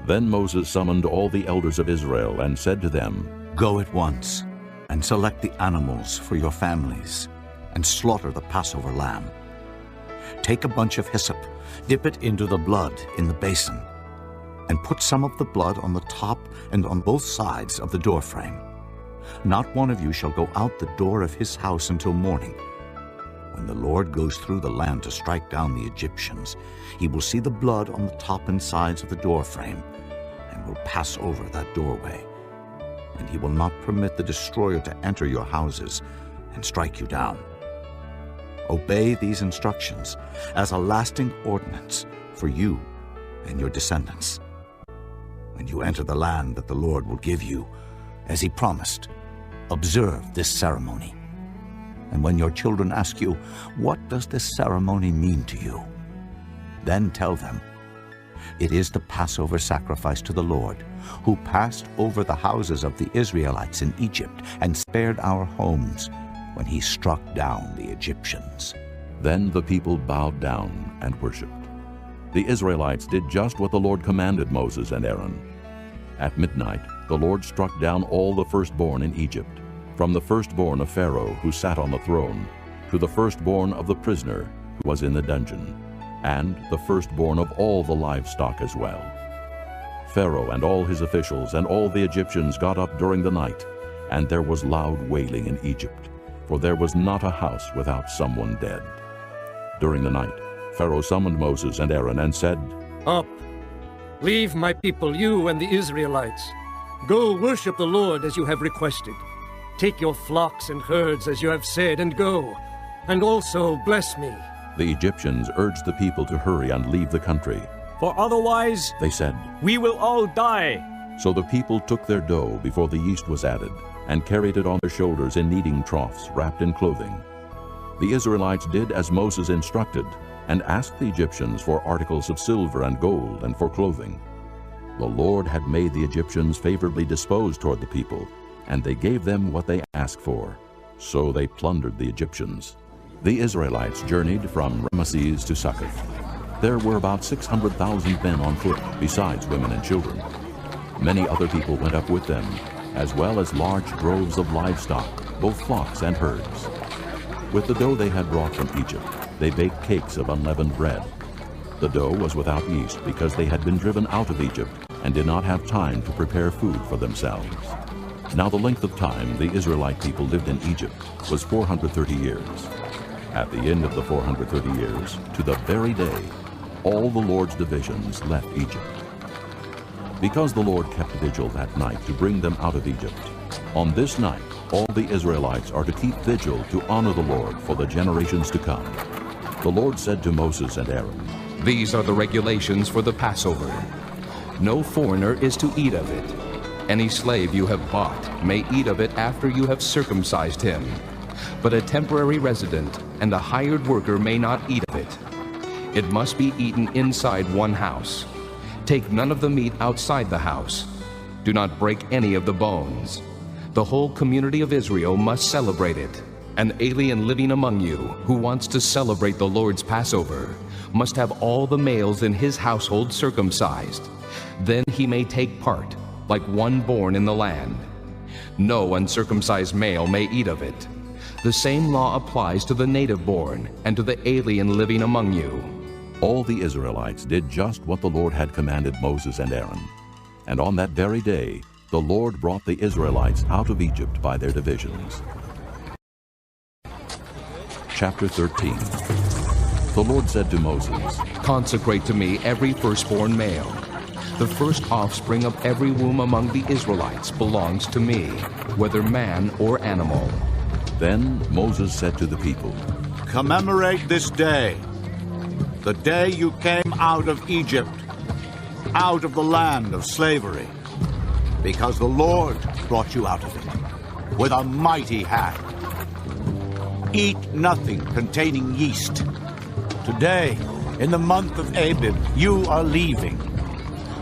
A: Then Moses summoned all the elders of Israel and said to them,
F: Go at once and select the animals for your families and slaughter the Passover lamb. Take a bunch of hyssop, dip it into the blood in the basin, and put some of the blood on the top and on both sides of the doorframe. Not one of you shall go out the door of his house until morning. When the Lord goes through the land to strike down the Egyptians, he will see the blood on the top and sides of the doorframe, and will pass over that doorway. And he will not permit the destroyer to enter your houses and strike you down. Obey these instructions as a lasting ordinance for you and your descendants. When you enter the land that the Lord will give you, as he promised, observe this ceremony. And when your children ask you, What does this ceremony mean to you? Then tell them, It is the Passover sacrifice to the Lord, who passed over the houses of the Israelites in Egypt and spared our homes when he struck down the Egyptians."
A: Then the people bowed down and worshipped. The Israelites did just what the Lord commanded Moses and Aaron. At midnight, the Lord struck down all the firstborn in Egypt, from the firstborn of Pharaoh who sat on the throne, to the firstborn of the prisoner who was in the dungeon, and the firstborn of all the livestock as well. Pharaoh and all his officials and all the Egyptians got up during the night, and there was loud wailing in Egypt, for there was not a house without someone dead. During the night, Pharaoh summoned Moses and Aaron and said,
J: "Up! Leave my people, you and the Israelites. Go worship the Lord as you have requested. Take your flocks and herds as you have said, and go, and also bless me."
A: The Egyptians urged the people to hurry and leave the country.
K: For otherwise,
A: they said,
K: "we will all die."
A: So the people took their dough before the yeast was added, and carried it on their shoulders in kneading troughs wrapped in clothing. The Israelites did as Moses instructed, and asked the Egyptians for articles of silver and gold and for clothing. The Lord had made the Egyptians favorably disposed toward the people, and they gave them what they asked for. So they plundered the Egyptians. The Israelites journeyed from Ramesses to Succoth. There were about 600,000 men on foot, besides women and children. Many other people went up with them, as well as large droves of livestock, both flocks and herds. With the dough they had brought from Egypt, they baked cakes of unleavened bread. The dough was without yeast because they had been driven out of Egypt and did not have time to prepare food for themselves. Now the length of time the Israelite people lived in Egypt was 430 years. At the end of the 430 years, to the very day, all the Lord's divisions left Egypt. Because the Lord kept vigil that night to bring them out of Egypt, on this night all the Israelites are to keep vigil to honor the Lord for the generations to come. The Lord said to Moses and Aaron,
G: "These are the regulations for the Passover. No foreigner is to eat of it. Any slave you have bought may eat of it after you have circumcised him, but a temporary resident and a hired worker may not eat of it. It must be eaten inside one house. Take none of the meat outside the house. Do not break any of the bones. The whole community of Israel must celebrate it. An alien living among you who wants to celebrate the Lord's Passover must have all the males in his household circumcised. Then he may take part, like one born in the land. No uncircumcised male may eat of it. The same law applies to the native born and to the alien living among you."
A: All the Israelites did just what the Lord had commanded Moses and Aaron. And on that very day, the Lord brought the Israelites out of Egypt by their divisions. Chapter 13. The Lord said to Moses,
G: "Consecrate to me every firstborn male. The first offspring of every womb among the Israelites belongs to me, whether man or animal."
A: Then Moses said to the people,
F: "Commemorate this day, the day you came out of Egypt, out of the land of slavery, because the Lord brought you out of it with a mighty hand. Eat nothing containing yeast. Today, in the month of Abib, you are leaving.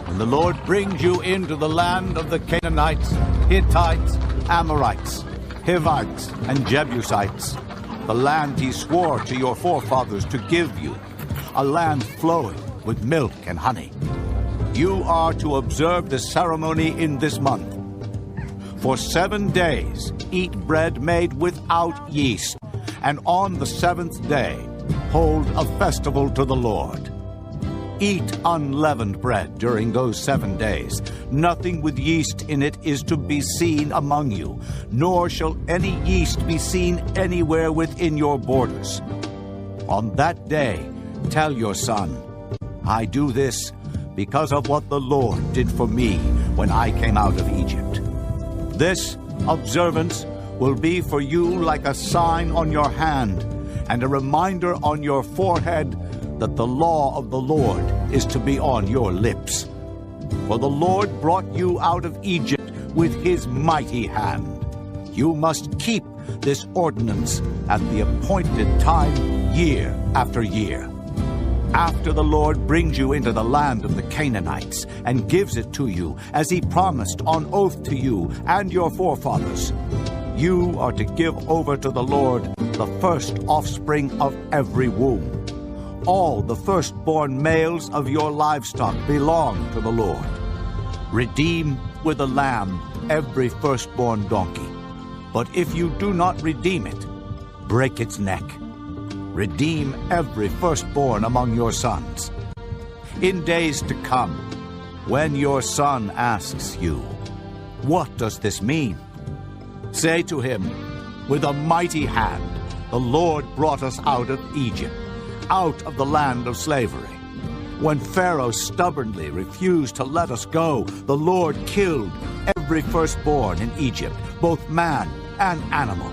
F: When the Lord brings you into the land of the Canaanites, Hittites, Amorites, Hivites, and Jebusites, the land he swore to your forefathers to give you, a land flowing with milk and honey. You are to observe the ceremony in this month. For 7 days, eat bread made without yeast, and on the 7th day, hold a festival to the Lord. Eat unleavened bread during those 7 days. Nothing with yeast in it is to be seen among you, nor shall any yeast be seen anywhere within your borders. On that day, tell your son, I do this because of what the Lord did for me when I came out of Egypt. This observance will be for you like a sign on your hand and a reminder on your forehead that the law of the Lord is to be on your lips. For the Lord brought you out of Egypt with his mighty hand. You must keep this ordinance at the appointed time, year after year. after the Lord brings you into the land of the Canaanites and gives it to you, as he promised on oath to you and your forefathers, you are to give over to the Lord the first offspring of every womb. All the firstborn males of your livestock belong to the Lord. Redeem with a lamb every firstborn donkey. But if you do not redeem it, break its neck. Redeem every firstborn among your sons. In days to come, when your son asks you, "What does this mean?" say to him, "With a mighty hand the Lord brought us out of Egypt, out of the land of slavery. When Pharaoh stubbornly refused to let us go, the Lord killed every firstborn in Egypt, both man and animal.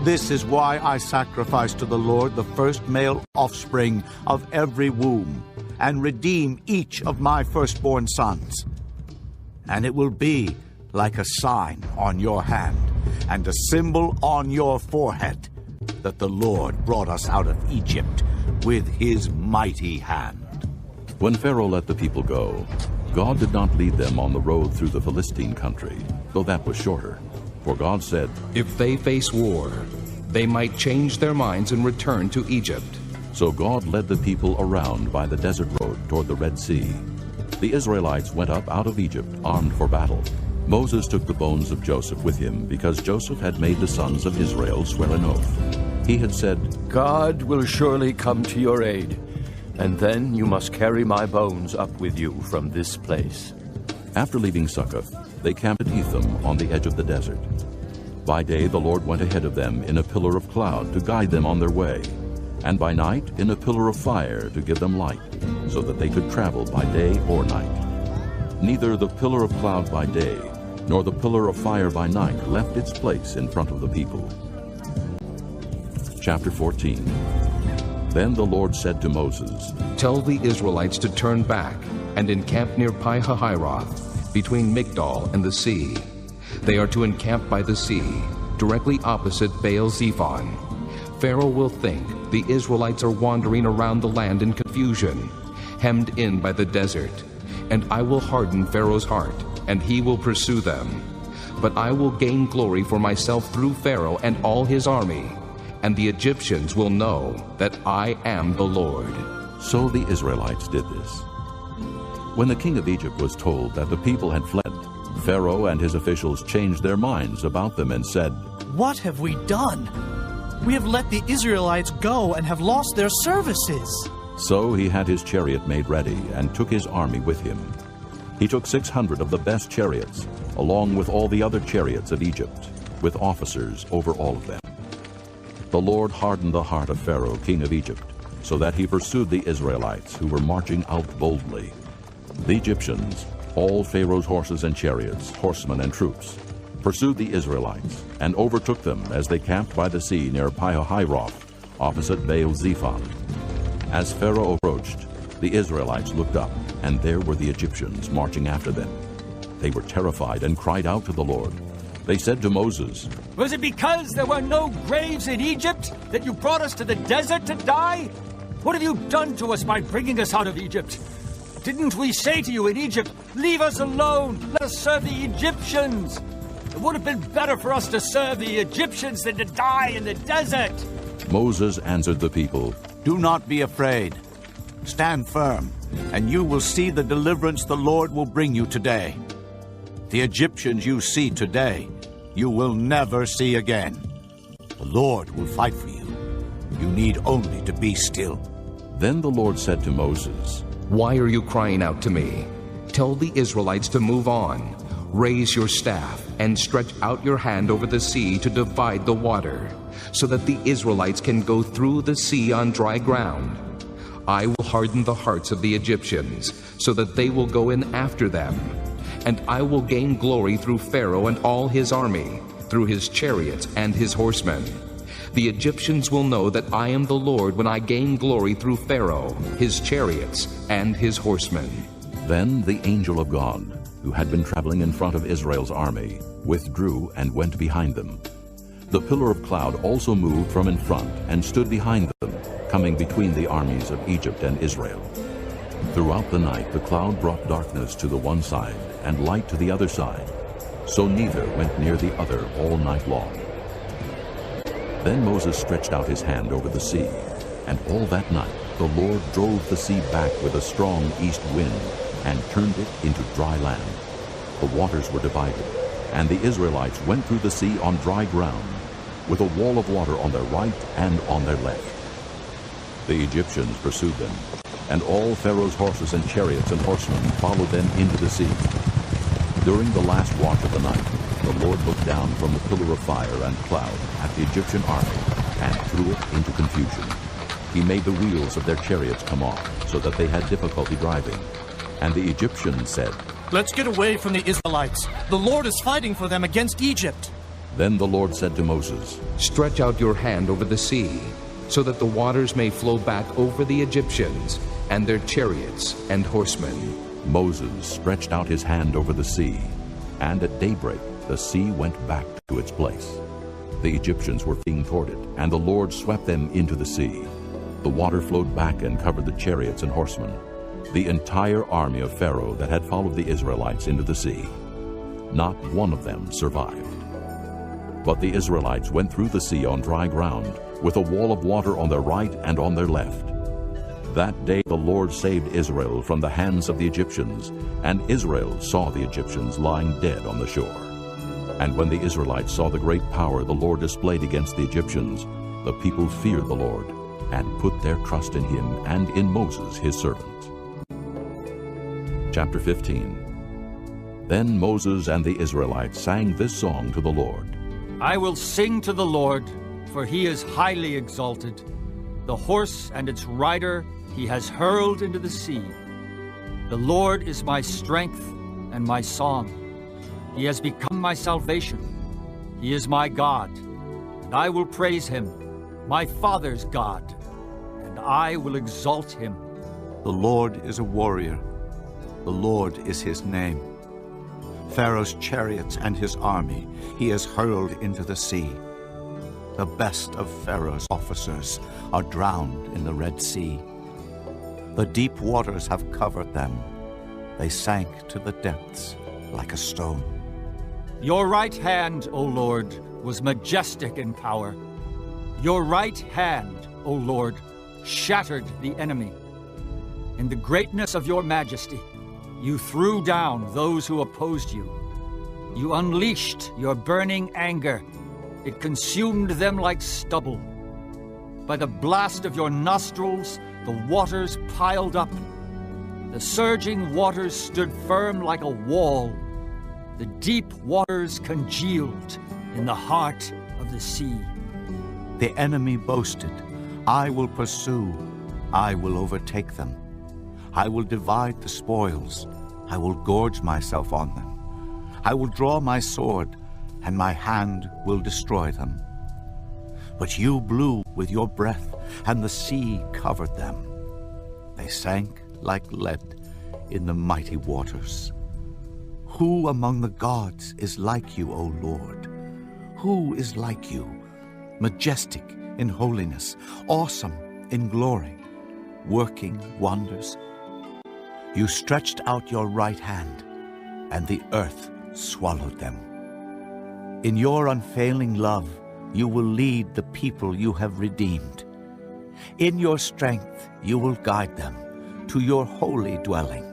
F: This is why I sacrifice to the Lord the first male offspring of every womb, and redeem each of my firstborn sons. And it will be like a sign on your hand, and a symbol on your forehead, that the Lord brought us out of Egypt with his mighty hand."
A: When Pharaoh let the people go, God did not lead them on the road through the Philistine country, though that was shorter. For God said,
G: "If they face war, they might change their minds and return to Egypt."
A: So God led the people around by the desert road toward the Red Sea. The Israelites went up out of Egypt armed for battle. Moses took the bones of Joseph with him, because Joseph had made the sons of Israel swear an oath. He had said,
L: "God will surely come to your aid, and then you must carry my bones up with you from this place."
A: After leaving Succoth, they camped at Etham on the edge of the desert. By day the Lord went ahead of them in a pillar of cloud to guide them on their way, and by night in a pillar of fire to give them light, so that they could travel by day or night. Neither the pillar of cloud by day nor the pillar of fire by night left its place in front of the people. Chapter 14. Then the Lord said to Moses,
G: "Tell the Israelites to turn back and encamp near Pi-hahiroth, between Migdol and the sea. They are to encamp by the sea, directly opposite Baal-zephon. Pharaoh will think the Israelites are wandering around the land in confusion, hemmed in by the desert. And I will harden Pharaoh's heart, and he will pursue them. But I will gain glory for myself through Pharaoh and all his army, and the Egyptians will know that I am the Lord."
A: So the Israelites did this. When the king of Egypt was told that the people had fled, Pharaoh and his officials changed their minds about them and said,
B: "What have we done? We have let the Israelites go and have lost their services."
A: So he had his chariot made ready and took his army with him. He took 600 of the best chariots, along with all the other chariots of Egypt, with officers over all of them. The Lord hardened the heart of Pharaoh, king of Egypt, so that he pursued the Israelites who were marching out boldly. The Egyptians, all Pharaoh's horses and chariots, horsemen and troops, pursued the Israelites and overtook them as they camped by the sea near Pi-hahiroth, opposite Baal-zephon. As Pharaoh approached, the Israelites looked up, and there were the Egyptians marching after them. They were terrified and cried out to the Lord. They said to Moses,
K: "Was it because there were no graves in Egypt that you brought us to the desert to die? What have you done to us by bringing us out of Egypt? Didn't we say to you in Egypt, 'Leave us alone, let us serve the Egyptians'? It would have been better for us to serve the Egyptians than to die in the desert."
A: Moses answered the people,
F: "Do not be afraid. Stand firm, and you will see the deliverance the Lord will bring you today. The Egyptians you see today, you will never see again. The Lord will fight for you. You need only to be still."
A: Then the Lord said to Moses,
G: "Why are you crying out to me? Tell the Israelites to move on. Raise your staff and stretch out your hand over the sea to divide the water, so that the Israelites can go through the sea on dry ground. I will harden the hearts of the Egyptians, so that they will go in after them. And I will gain glory through Pharaoh and all his army, through his chariots and his horsemen. The Egyptians will know that I am the Lord when I gain glory through Pharaoh, his chariots, and his horsemen."
A: Then the angel of God, who had been traveling in front of Israel's army, withdrew and went behind them. The pillar of cloud also moved from in front and stood behind them, coming between the armies of Egypt and Israel. Throughout the night the cloud brought darkness to the one side and light to the other side, so neither went near the other all night long. Then Moses stretched out his hand over the sea, and all that night the Lord drove the sea back with a strong east wind and turned it into dry land. The waters were divided, and the Israelites went through the sea on dry ground, with a wall of water on their right and on their left. The Egyptians pursued them, and all Pharaoh's horses and chariots and horsemen followed them into the sea. During the last watch of the night, the Lord looked down from the pillar of fire and cloud at the Egyptian army and threw it into confusion. He made the wheels of their chariots come off, so that they had difficulty driving. And the Egyptians said,
B: "Let's get away from the Israelites. The Lord is fighting for them against Egypt."
A: Then the Lord said to Moses,
G: "Stretch out your hand over the sea, so that the waters may flow back over the Egyptians and their chariots and horsemen."
A: Moses stretched out his hand over the sea, and at daybreak the sea went back to its place. The Egyptians were fleeing toward it, and the Lord swept them into the sea. The water flowed back and covered the chariots and horsemen, the entire army of Pharaoh that had followed the Israelites into the sea. Not one of them survived. But the Israelites went through the sea on dry ground, with a wall of water on their right and on their left. That day the Lord saved Israel from the hands of the Egyptians, and Israel saw the Egyptians lying dead on the shore. And when the Israelites saw the great power the Lord displayed against the Egyptians, the people feared the Lord, and put their trust in him and in Moses his servant. Chapter 15. Then Moses and the Israelites sang this song to the Lord.
K: I will sing to the Lord, for he is highly exalted. The horse and its rider he has hurled into the sea. The Lord is my strength and my song. He has become my salvation. He is my God, and I will praise him, my father's God, and I will exalt him.
F: The Lord is a warrior. The Lord is his name. Pharaoh's chariots and his army he has hurled into the sea. The best of Pharaoh's officers are drowned in the Red Sea. The deep waters have covered them. They sank to the depths like a stone.
K: Your right hand, O Lord, was majestic in power. Your right hand, O Lord, shattered the enemy. In the greatness of your majesty, you threw down those who opposed you. You unleashed your burning anger. It consumed them like stubble. By the blast of your nostrils, the waters piled up. The surging waters stood firm like a wall. The deep waters congealed in the heart of the sea.
F: The enemy boasted, I will pursue, I will overtake them. I will divide the spoils, I will gorge myself on them. I will draw my sword, and my hand will destroy them. But you blew with your breath, and the sea covered them. They sank like lead in the mighty waters. Who among the gods is like you, O Lord? Who is like you, majestic in holiness, awesome in glory, working wonders? You stretched out your right hand, and the earth swallowed them. In your unfailing love, you will lead the people you have redeemed. In your strength, you will guide them to your holy dwelling.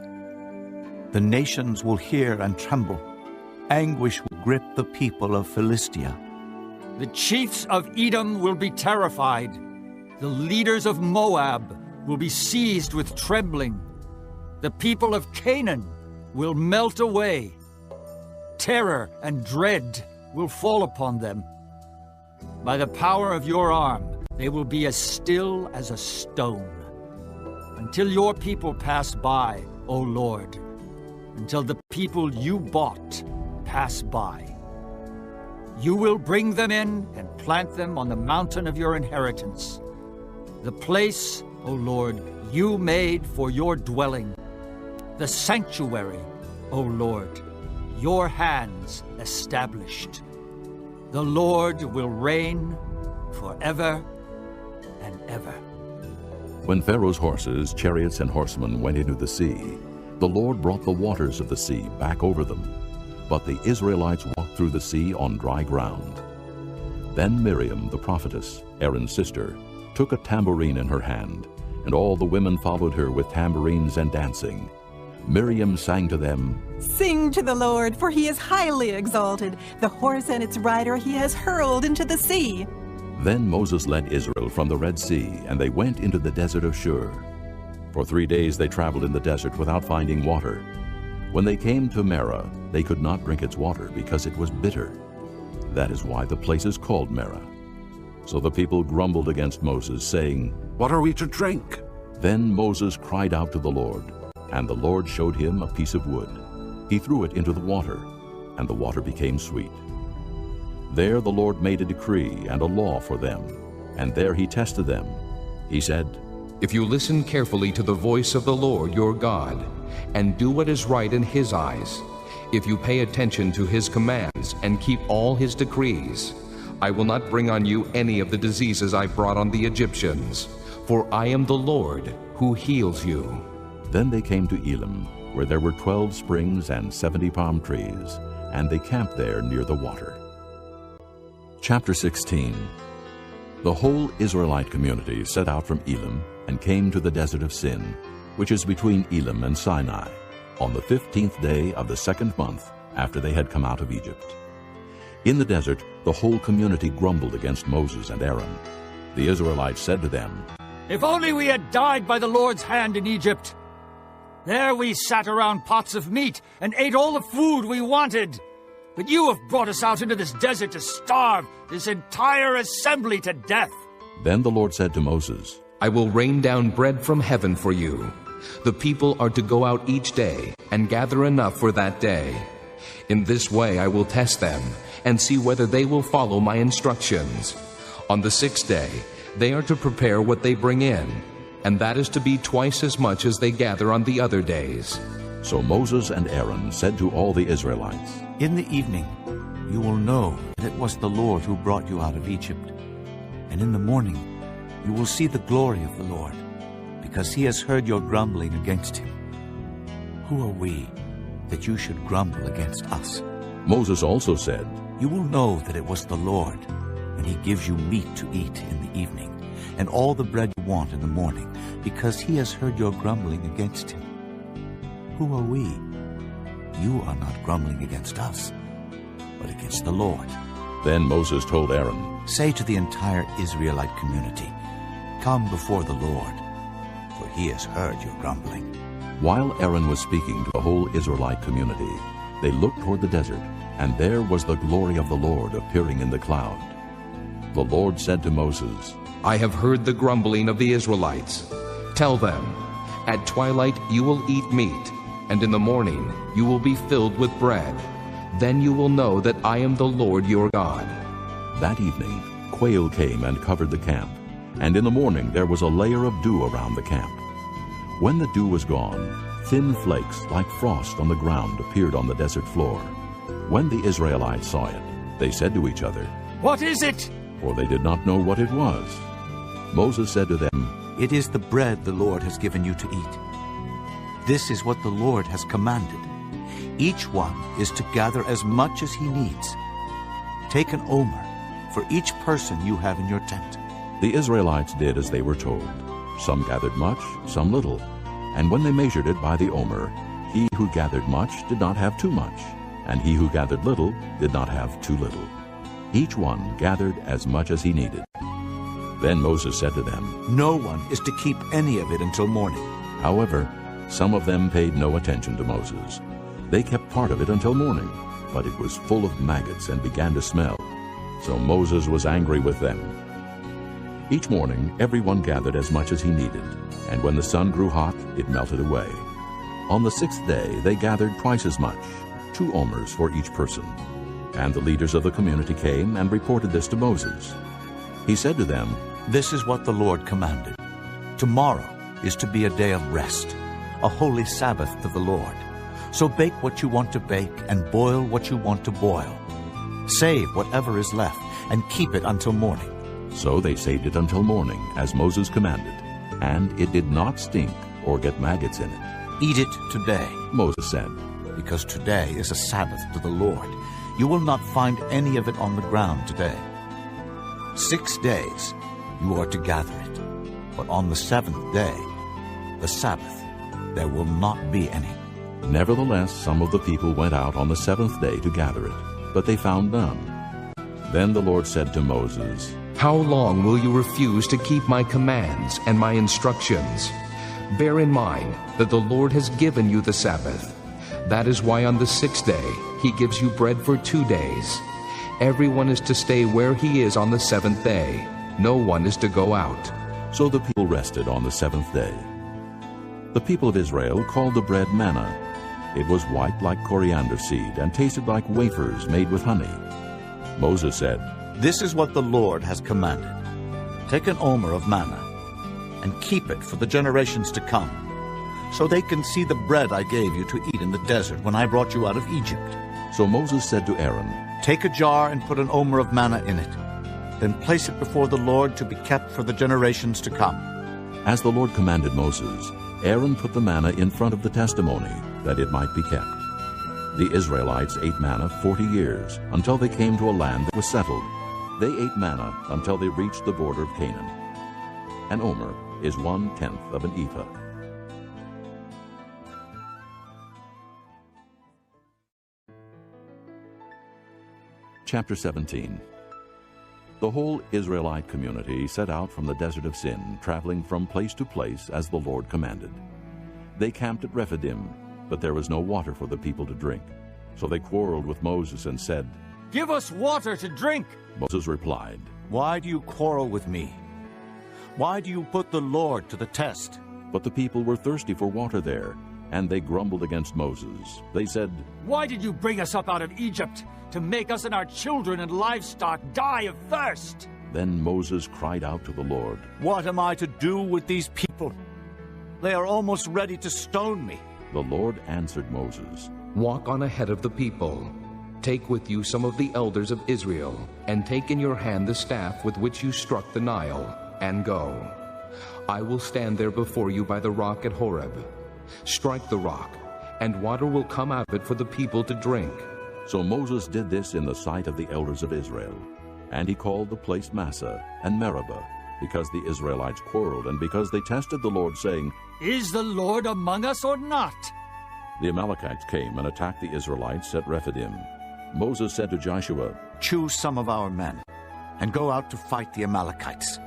F: The nations will hear and tremble. Anguish will grip the people of Philistia.
K: The chiefs of Edom will be terrified. The leaders of Moab will be seized with trembling. The people of Canaan will melt away. Terror and dread will fall upon them. By the power of your arm, they will be as still as a stone. Until your people pass by, O Lord, until the people you bought pass by. You will bring them in and plant them on the mountain of your inheritance, the place, O Lord, you made for your dwelling, the sanctuary, O Lord, your hands established. The Lord will reign forever and ever.
A: When Pharaoh's horses, chariots, and horsemen went into the sea, the Lord brought the waters of the sea back over them. But the Israelites walked through the sea on dry ground. Then Miriam, the prophetess, Aaron's sister, took a tambourine in her hand, and all the women followed her with tambourines and dancing. Miriam sang to them,
M: "Sing to the Lord, for he is highly exalted. The horse and its rider he has hurled into the sea."
A: Then Moses led Israel from the Red Sea, and they went into the desert of Shur. For 3 days they traveled in the desert without finding water. When they came to Marah, they could not drink its water because it was bitter. That is why the place is called Marah. So the people grumbled against Moses, saying,
N: "What are we to drink?"
A: Then Moses cried out to the Lord, and the Lord showed him a piece of wood. He threw it into the water, and the water became sweet. There the Lord made a decree and a law for them, and there he tested them. He said,
G: "If you listen carefully to the voice of the Lord your God, and do what is right in his eyes, if you pay attention to his commands and keep all his decrees, I will not bring on you any of the diseases I brought on the Egyptians, for I am the Lord who heals you."
A: Then they came to Elim, where there were 12 springs and 70 palm trees, and they camped there near the water. Chapter 16. The whole Israelite community set out from Elim and came to the desert of Sin, which is between Elim and Sinai, on the 15th day of the 2nd month after they had come out of Egypt. In the desert, the whole community grumbled against Moses and Aaron. The Israelites said to them,
K: "If only we had died by the Lord's hand in Egypt. There we sat around pots of meat and ate all the food we wanted. But you have brought us out into this desert to starve this entire assembly to death."
A: Then the Lord said to Moses,
G: "I will rain down bread from heaven for you. The people are to go out each day and gather enough for that day. In this way I will test them and see whether they will follow my instructions. On the 6th day they are to prepare what they bring in, and that is to be twice as much as they gather on the other days."
A: So Moses and Aaron said to all the Israelites,
F: "In the evening you will know that it was the Lord who brought you out of Egypt. And in the morning you will see the glory of the Lord, because he has heard your grumbling against him. Who are we that you should grumble against us?"
A: Moses also said,
F: "You will know that it was the Lord when he gives you meat to eat in the evening, and all the bread you want in the morning, because he has heard your grumbling against him. Who are we? You are not grumbling against us, but against the Lord."
A: Then Moses told Aaron,
F: "Say to the entire Israelite community, 'Come before the Lord, for he has heard your grumbling.'"
A: While Aaron was speaking to the whole Israelite community, they looked toward the desert, and there was the glory of the Lord appearing in the cloud. The Lord said to Moses,
G: "I have heard the grumbling of the Israelites. Tell them, at twilight you will eat meat, and in the morning you will be filled with bread. Then you will know that I am the Lord your God."
A: That evening quail came and covered the camp, and in the morning there was a layer of dew around the camp. When the dew was gone, thin flakes like frost on the ground appeared on the desert floor. When the Israelites saw it, they said to each other,
K: "What is it?"
A: For they did not know what it was. Moses said to them,
F: "It is the bread the Lord has given you to eat. This is what the Lord has commanded. Each one is to gather as much as he needs. Take an omer for each person you have in your tent."
A: The Israelites did as they were told. Some gathered much, some little. And when they measured it by the omer, he who gathered much did not have too much, and he who gathered little did not have too little. Each one gathered as much as he needed. Then Moses said to them,
F: "No one is to keep any of it until morning."
A: However, some of them paid no attention to Moses. They kept part of it until morning, but it was full of maggots and began to smell. So Moses was angry with them. Each morning everyone gathered as much as he needed, and when the sun grew hot, it melted away. On the 6th day they gathered twice as much, 2 omers for each person. And the leaders of the community came and reported this to Moses. He said to them,
F: "This is what the Lord commanded. Tomorrow is to be a day of rest, a holy Sabbath to the Lord. So bake what you want to bake and boil what you want to boil. Save whatever is left and keep it until morning."
A: So they saved it until morning, as Moses commanded. and it did not stink or get maggots in it.
F: Eat it today,
A: Moses said,
F: because today is a Sabbath to the Lord. You will not find any of it on the ground today. 6 days you are to gather it, but on the 7th day, the Sabbath, there will not be any.
A: Nevertheless, some of the people went out on the 7th day to gather it, but they found none. Then the Lord said to Moses,
G: How long will you refuse to keep my commands and my instructions? Bear in mind that the Lord has given you the Sabbath. That is why on the 6th day he gives you bread for 2 days. Everyone is to stay where he is on the 7th day. No one is to go out.
A: So the people rested on the 7th day. The people of Israel called the bread manna. It was white like coriander seed and tasted like wafers made with honey. Moses said,
F: This is what the Lord has commanded. Take an omer of manna and keep it for the generations to come, so they can see the bread I gave you to eat in the desert when I brought you out of Egypt.
A: So Moses said to Aaron,
F: Take a jar and put an omer of manna in it. Then place it before the Lord to be kept for the generations to come.
A: As the Lord commanded Moses, Aaron put the manna in front of the testimony, that it might be kept. The Israelites ate manna 40 years, until they came to a land that was settled. They ate manna until they reached the border of Canaan. An omer is 1/10 of an ephah. Chapter 17. The whole Israelite community set out from the desert of Sin, traveling from place to place as the Lord commanded. They camped at Rephidim, but there was no water for the people to drink. So they quarreled with Moses and said,
K: Give us water to drink.
A: Moses replied,
F: Why do you quarrel with me? Why do you put the Lord to the test?
A: But the people were thirsty for water there, and they grumbled against Moses. They said,
K: Why did you bring us up out of Egypt, to make us and our children and livestock die of thirst?
A: Then Moses cried out to the Lord,
F: What am I to do with these people? They are almost ready to stone me.
A: The Lord answered Moses,
G: Walk on ahead of the people. Take with you some of the elders of Israel, and take in your hand the staff with which you struck the Nile, and go. I will stand there before you by the rock at Horeb. Strike the rock, and water will come out of it for the people to drink.
A: So Moses did this in the sight of the elders of Israel. And he called the place Massah and Meribah, because the Israelites quarreled, and because they tested the Lord, saying,
K: Is the Lord among us or not?
A: The Amalekites came and attacked the Israelites at Rephidim. Moses said to Joshua,
F: Choose some of our men, and go out to fight the Amalekites.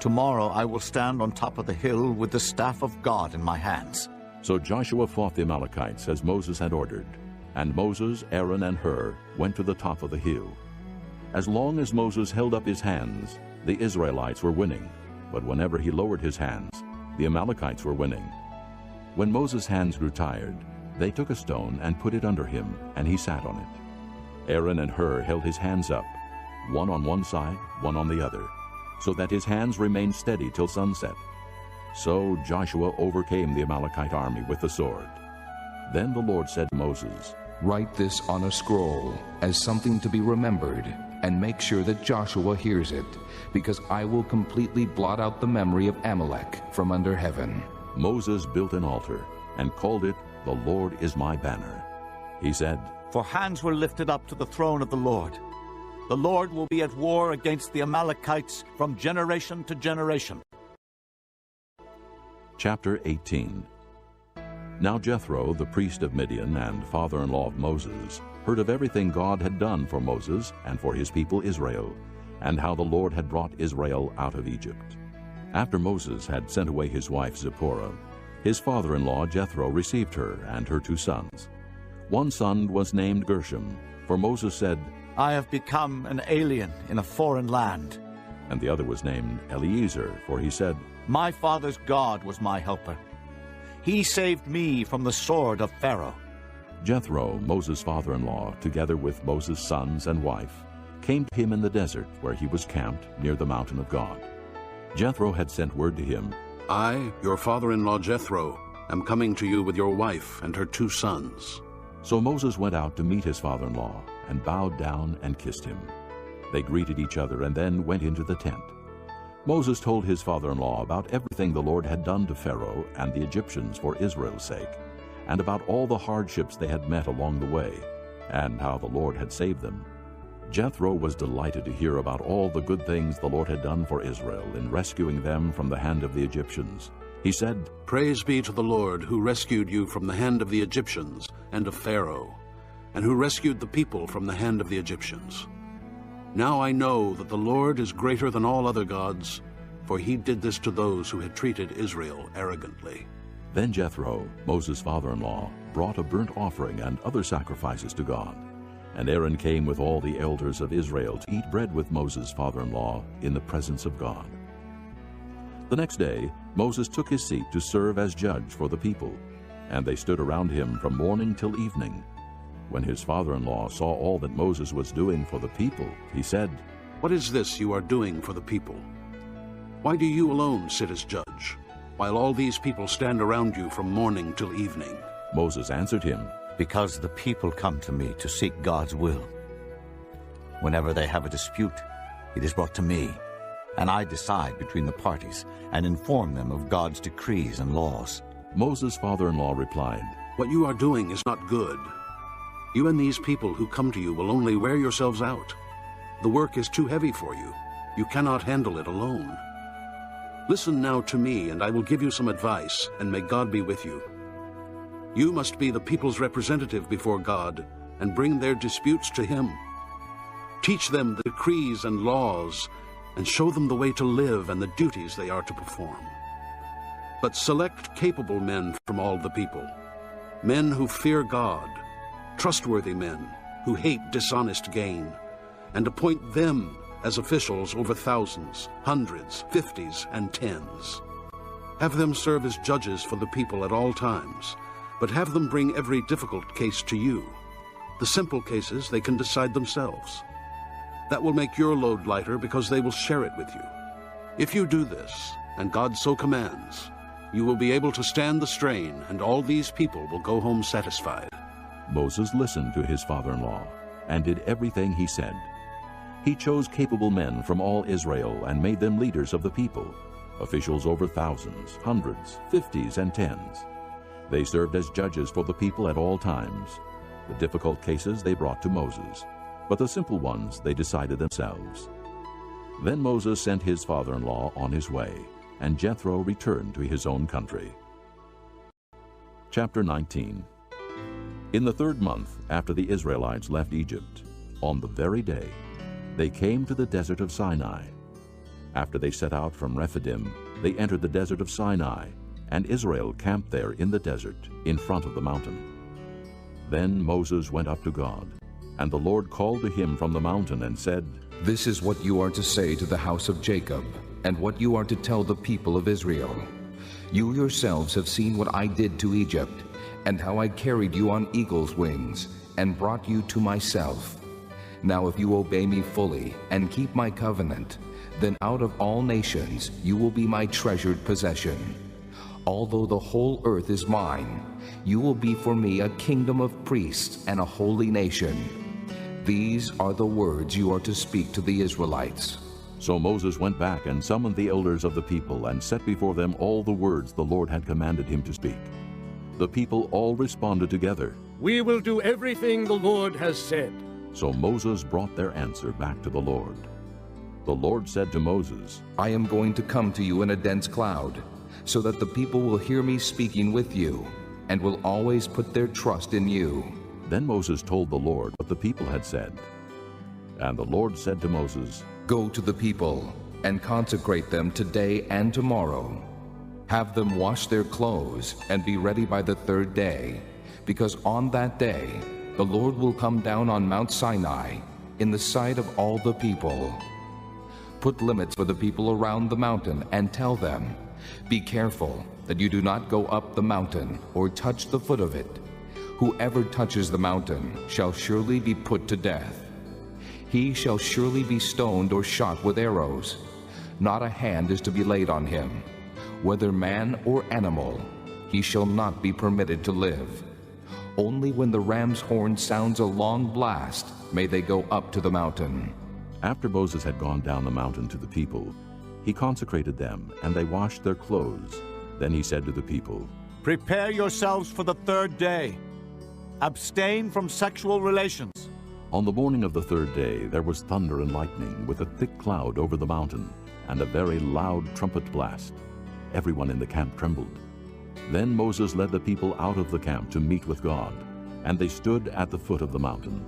F: Tomorrow I will stand on top of the hill with the staff of God in my hands.
A: So Joshua fought the Amalekites as Moses had ordered. And Moses, Aaron, and Hur went to the top of the hill. As long as Moses held up his hands, the Israelites were winning. But whenever he lowered his hands, the Amalekites were winning. When Moses' hands grew tired, they took a stone and put it under him, and he sat on it. Aaron and Hur held his hands up, one on one side, one on the other, so that his hands remained steady till sunset. So Joshua overcame the Amalekite army with the sword. Then the Lord said to Moses,
G: Write this on a scroll as something to be remembered, and make sure that Joshua hears it, because I will completely blot out the memory of Amalek from under heaven.
A: Moses built an altar and called it, The Lord is my banner. He said,
F: For hands were lifted up to the throne of the Lord. The Lord will be at war against the Amalekites from generation to generation.
A: Chapter 18. Now Jethro, the priest of Midian and father-in-law of Moses, heard of everything God had done for Moses and for his people Israel, and how the Lord had brought Israel out of Egypt. After Moses had sent away his wife Zipporah, his father-in-law Jethro received her and her 2 sons. One son was named Gershom, for Moses said,
F: I have become an alien in a foreign land.
A: And the other was named Eliezer, for he said,
F: My father's God was my helper. He saved me from the sword of Pharaoh.
A: Jethro, Moses' father-in-law, together with Moses' sons and wife, came to him in the desert where he was camped near the mountain of God. Jethro had sent word to him,
N: I, your father-in-law Jethro, am coming to you with your wife and her 2 sons.
A: So Moses went out to meet his father-in-law and bowed down and kissed him. They greeted each other and then went into the tent. Moses told his father-in-law about everything the Lord had done to Pharaoh and the Egyptians for Israel's sake, and about all the hardships they had met along the way, and how the Lord had saved them. Jethro was delighted to hear about all the good things the Lord had done for Israel in rescuing them from the hand of the Egyptians. He said,
N: "Praise be to the Lord, who rescued you from the hand of the Egyptians and of Pharaoh, and who rescued the people from the hand of the Egyptians. Now I know that the Lord is greater than all other gods, for he did this to those who had treated Israel arrogantly."
A: Then Jethro, Moses' father-in-law, brought a burnt offering and other sacrifices to God. And Aaron came with all the elders of Israel to eat bread with Moses' father-in-law in the presence of God. The next day Moses took his seat to serve as judge for the people, and they stood around him from morning till evening. When his father-in-law saw all that Moses was doing for the people, he said,
N: "What is this you are doing for the people? Why do you alone sit as judge, while all these people stand around you from morning till evening?"
A: Moses answered him,
F: "Because the people come to me to seek God's will. Whenever they have a dispute, it is brought to me, and I decide between the parties and inform them of God's decrees and laws."
A: Moses' father-in-law replied,
N: "What you are doing is not good. You and these people who come to you will only wear yourselves out. The work is too heavy for you. You cannot handle it alone. Listen now to me, and I will give you some advice, and may God be with you. You must be the people's representative before God and bring their disputes to him. Teach them the decrees and laws, and show them the way to live and the duties they are to perform. But select capable men from all the people, men who fear God, trustworthy men who hate dishonest gain, and appoint them as officials over thousands, hundreds, fifties, and tens. Have them serve as judges for the people at all times, but have them bring every difficult case to you. The simple cases they can decide themselves. That will make your load lighter because they will share it with you. If you do this, and God so commands, you will be able to stand the strain, and all these people will go home satisfied."
A: Moses listened to his father-in-law and did everything he said. He chose capable men from all Israel and made them leaders of the people, officials over thousands, hundreds, fifties, and tens. They served as judges for the people at all times. The difficult cases they brought to Moses, but the simple ones they decided themselves. Then Moses sent his father-in-law on his way, and Jethro returned to his own country. Chapter 19. In the 3rd month after the Israelites left Egypt, on the very day, they came to the desert of Sinai. After they set out from Rephidim, they entered the desert of Sinai, and Israel camped there in the desert, in front of the mountain. Then Moses went up to God, and the Lord called to him from the mountain and said,
G: "This is what you are to say to the house of Jacob, and what you are to tell the people of Israel. You yourselves have seen what I did to Egypt, and how I carried you on eagle's wings, and brought you to myself. Now if you obey me fully, and keep my covenant, then out of all nations you will be my treasured possession. Although the whole earth is mine, you will be for me a kingdom of priests and a holy nation. These are the words you are to speak to the Israelites."
A: So Moses went back and summoned the elders of the people and set before them all the words the Lord had commanded him to speak. The people all responded together,
J: "We will do everything the Lord has said."
A: So Moses brought their answer back to the Lord. The Lord said to Moses,
G: "I am going to come to you in a dense cloud, so that the people will hear me speaking with you, and will always put their trust in you."
A: Then Moses told the Lord what the people had said. And the Lord said to Moses,
G: "Go to the people, and consecrate them today and tomorrow. Have them wash their clothes, and be ready by the 3rd day, because on that day the Lord will come down on Mount Sinai, in the sight of all the people. Put limits for the people around the mountain, and tell them, 'Be careful that you do not go up the mountain or touch the foot of it. Whoever touches the mountain shall surely be put to death. He shall surely be stoned or shot with arrows. Not a hand is to be laid on him. Whether man or animal, he shall not be permitted to live. Only when the ram's horn sounds a long blast may they go up to the mountain."
A: After Moses had gone down the mountain to the people, He consecrated them, and they washed their clothes. Then he said to the people,
F: "Prepare yourselves for the third day. Abstain from sexual relations."
A: On the morning of the third day there was thunder and lightning, with a thick cloud over the mountain, and a very loud trumpet blast. Everyone in the camp trembled. Then Moses led the people out of the camp to meet with God, and they stood at the foot of the mountain.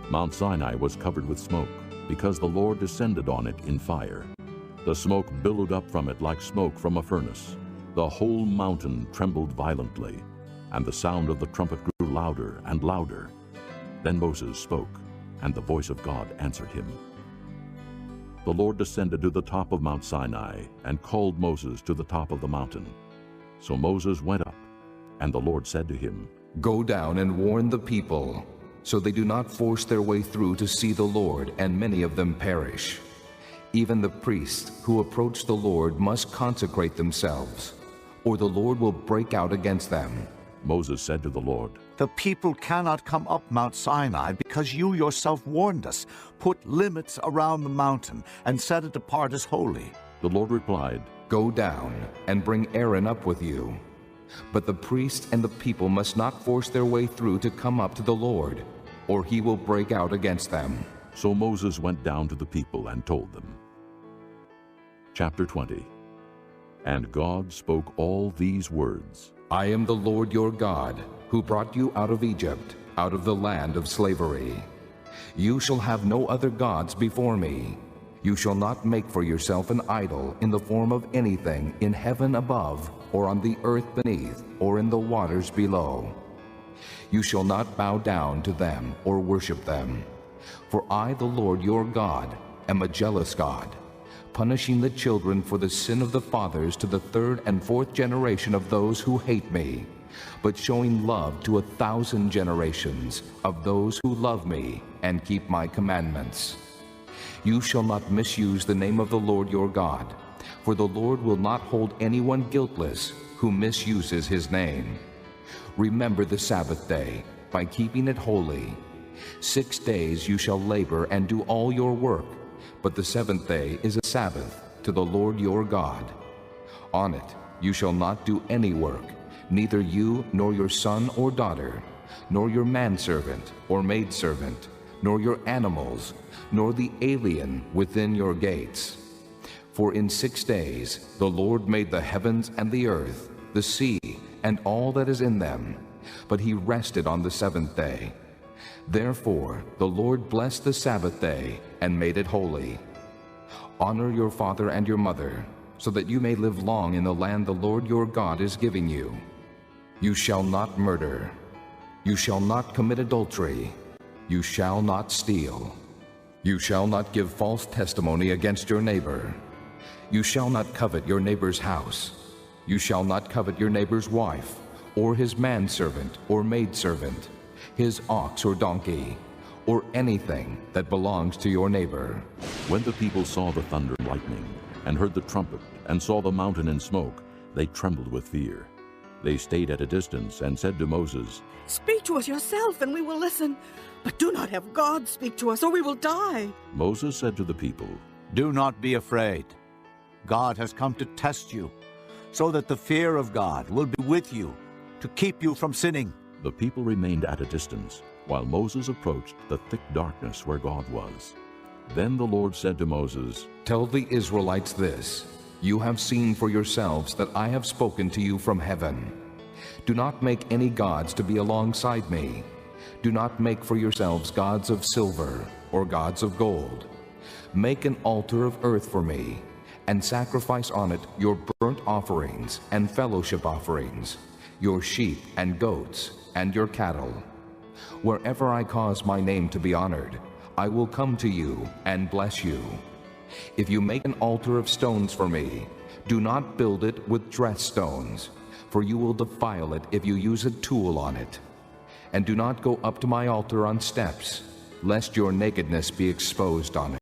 A: Mount Sinai was covered with smoke, because the Lord descended on it in fire. The smoke billowed up from it like smoke from a furnace. The whole mountain trembled violently, and the sound of the trumpet grew louder and louder. Then Moses spoke, and the voice of God answered him. The Lord descended to the top of Mount Sinai and called Moses to the top of the mountain. So Moses went up, and the Lord said to him,
G: "Go down and warn the people, so they do not force their way through to see the Lord, and many of them perish. Even the priests who approach the Lord must consecrate themselves, or the Lord will break out against them."
A: Moses said to the Lord,
F: "The people cannot come up Mount Sinai because you yourself warned us. Put limits around the mountain and set it apart as holy."
A: The Lord replied,
G: "Go down and bring Aaron up with you. But the priests and the people must not force their way through to come up to the Lord, or he will break out against them."
A: So Moses went down to the people and told them. Chapter 20. And God spoke all these words,
G: "I am the Lord your God, who brought you out of Egypt, out of the land of slavery. You shall have no other gods before me. You shall not make for yourself an idol in the form of anything in heaven above, or on the earth beneath, or in the waters below. You shall not bow down to them or worship them. For I, the Lord your God, am a jealous God, punishing the children for the sin of the fathers to the third and fourth generation of those who hate me, but showing love to 1,000 generations of those who love me and keep my commandments. You shall not misuse the name of the Lord your God, for the Lord will not hold anyone guiltless who misuses his name. Remember the Sabbath day by keeping it holy. 6 days you shall labor and do all your work, but the seventh day is a Sabbath to the Lord your God. On it you shall not do any work, neither you nor your son or daughter, nor your manservant or maidservant, nor your animals, nor the alien within your gates. For in 6 days the Lord made the heavens and the earth, the sea, and all that is in them, but he rested on the seventh day. Therefore the Lord blessed the Sabbath day and made it holy. Honor your father and your mother, so that you may live long in the land the Lord your God is giving you. You shall not murder. You shall not commit adultery. You shall not steal. You shall not give false testimony against your neighbor. You shall not covet your neighbor's house. You shall not covet your neighbor's wife, or his manservant or maidservant, his ox or donkey, or anything that belongs to your neighbor."
A: When the people saw the thunder and lightning, and heard the trumpet, and saw the mountain in smoke, they trembled with fear. They stayed at a distance and said to Moses,
C: "Speak to us yourself, and we will listen. But do not have God speak to us, or we will die."
A: Moses said to the people,
F: "Do not be afraid. God has come to test you, so that the fear of God will be with you, to keep you from sinning."
A: The people remained at a distance, while Moses approached the thick darkness where God was. Then the Lord said to Moses,
G: "Tell the Israelites this, you have seen for yourselves that I have spoken to you from heaven. Do not make any gods to be alongside me. Do not make for yourselves gods of silver or gods of gold. Make an altar of earth for me, and sacrifice on it your burnt offerings and fellowship offerings, your sheep and goats, and your cattle. Wherever I cause my name to be honored, I will come to you and bless you. If you make an altar of stones for me, do not build it with dressed stones, for you will defile it if you use a tool on it. And do not go up to my altar on steps, lest your nakedness be exposed on it.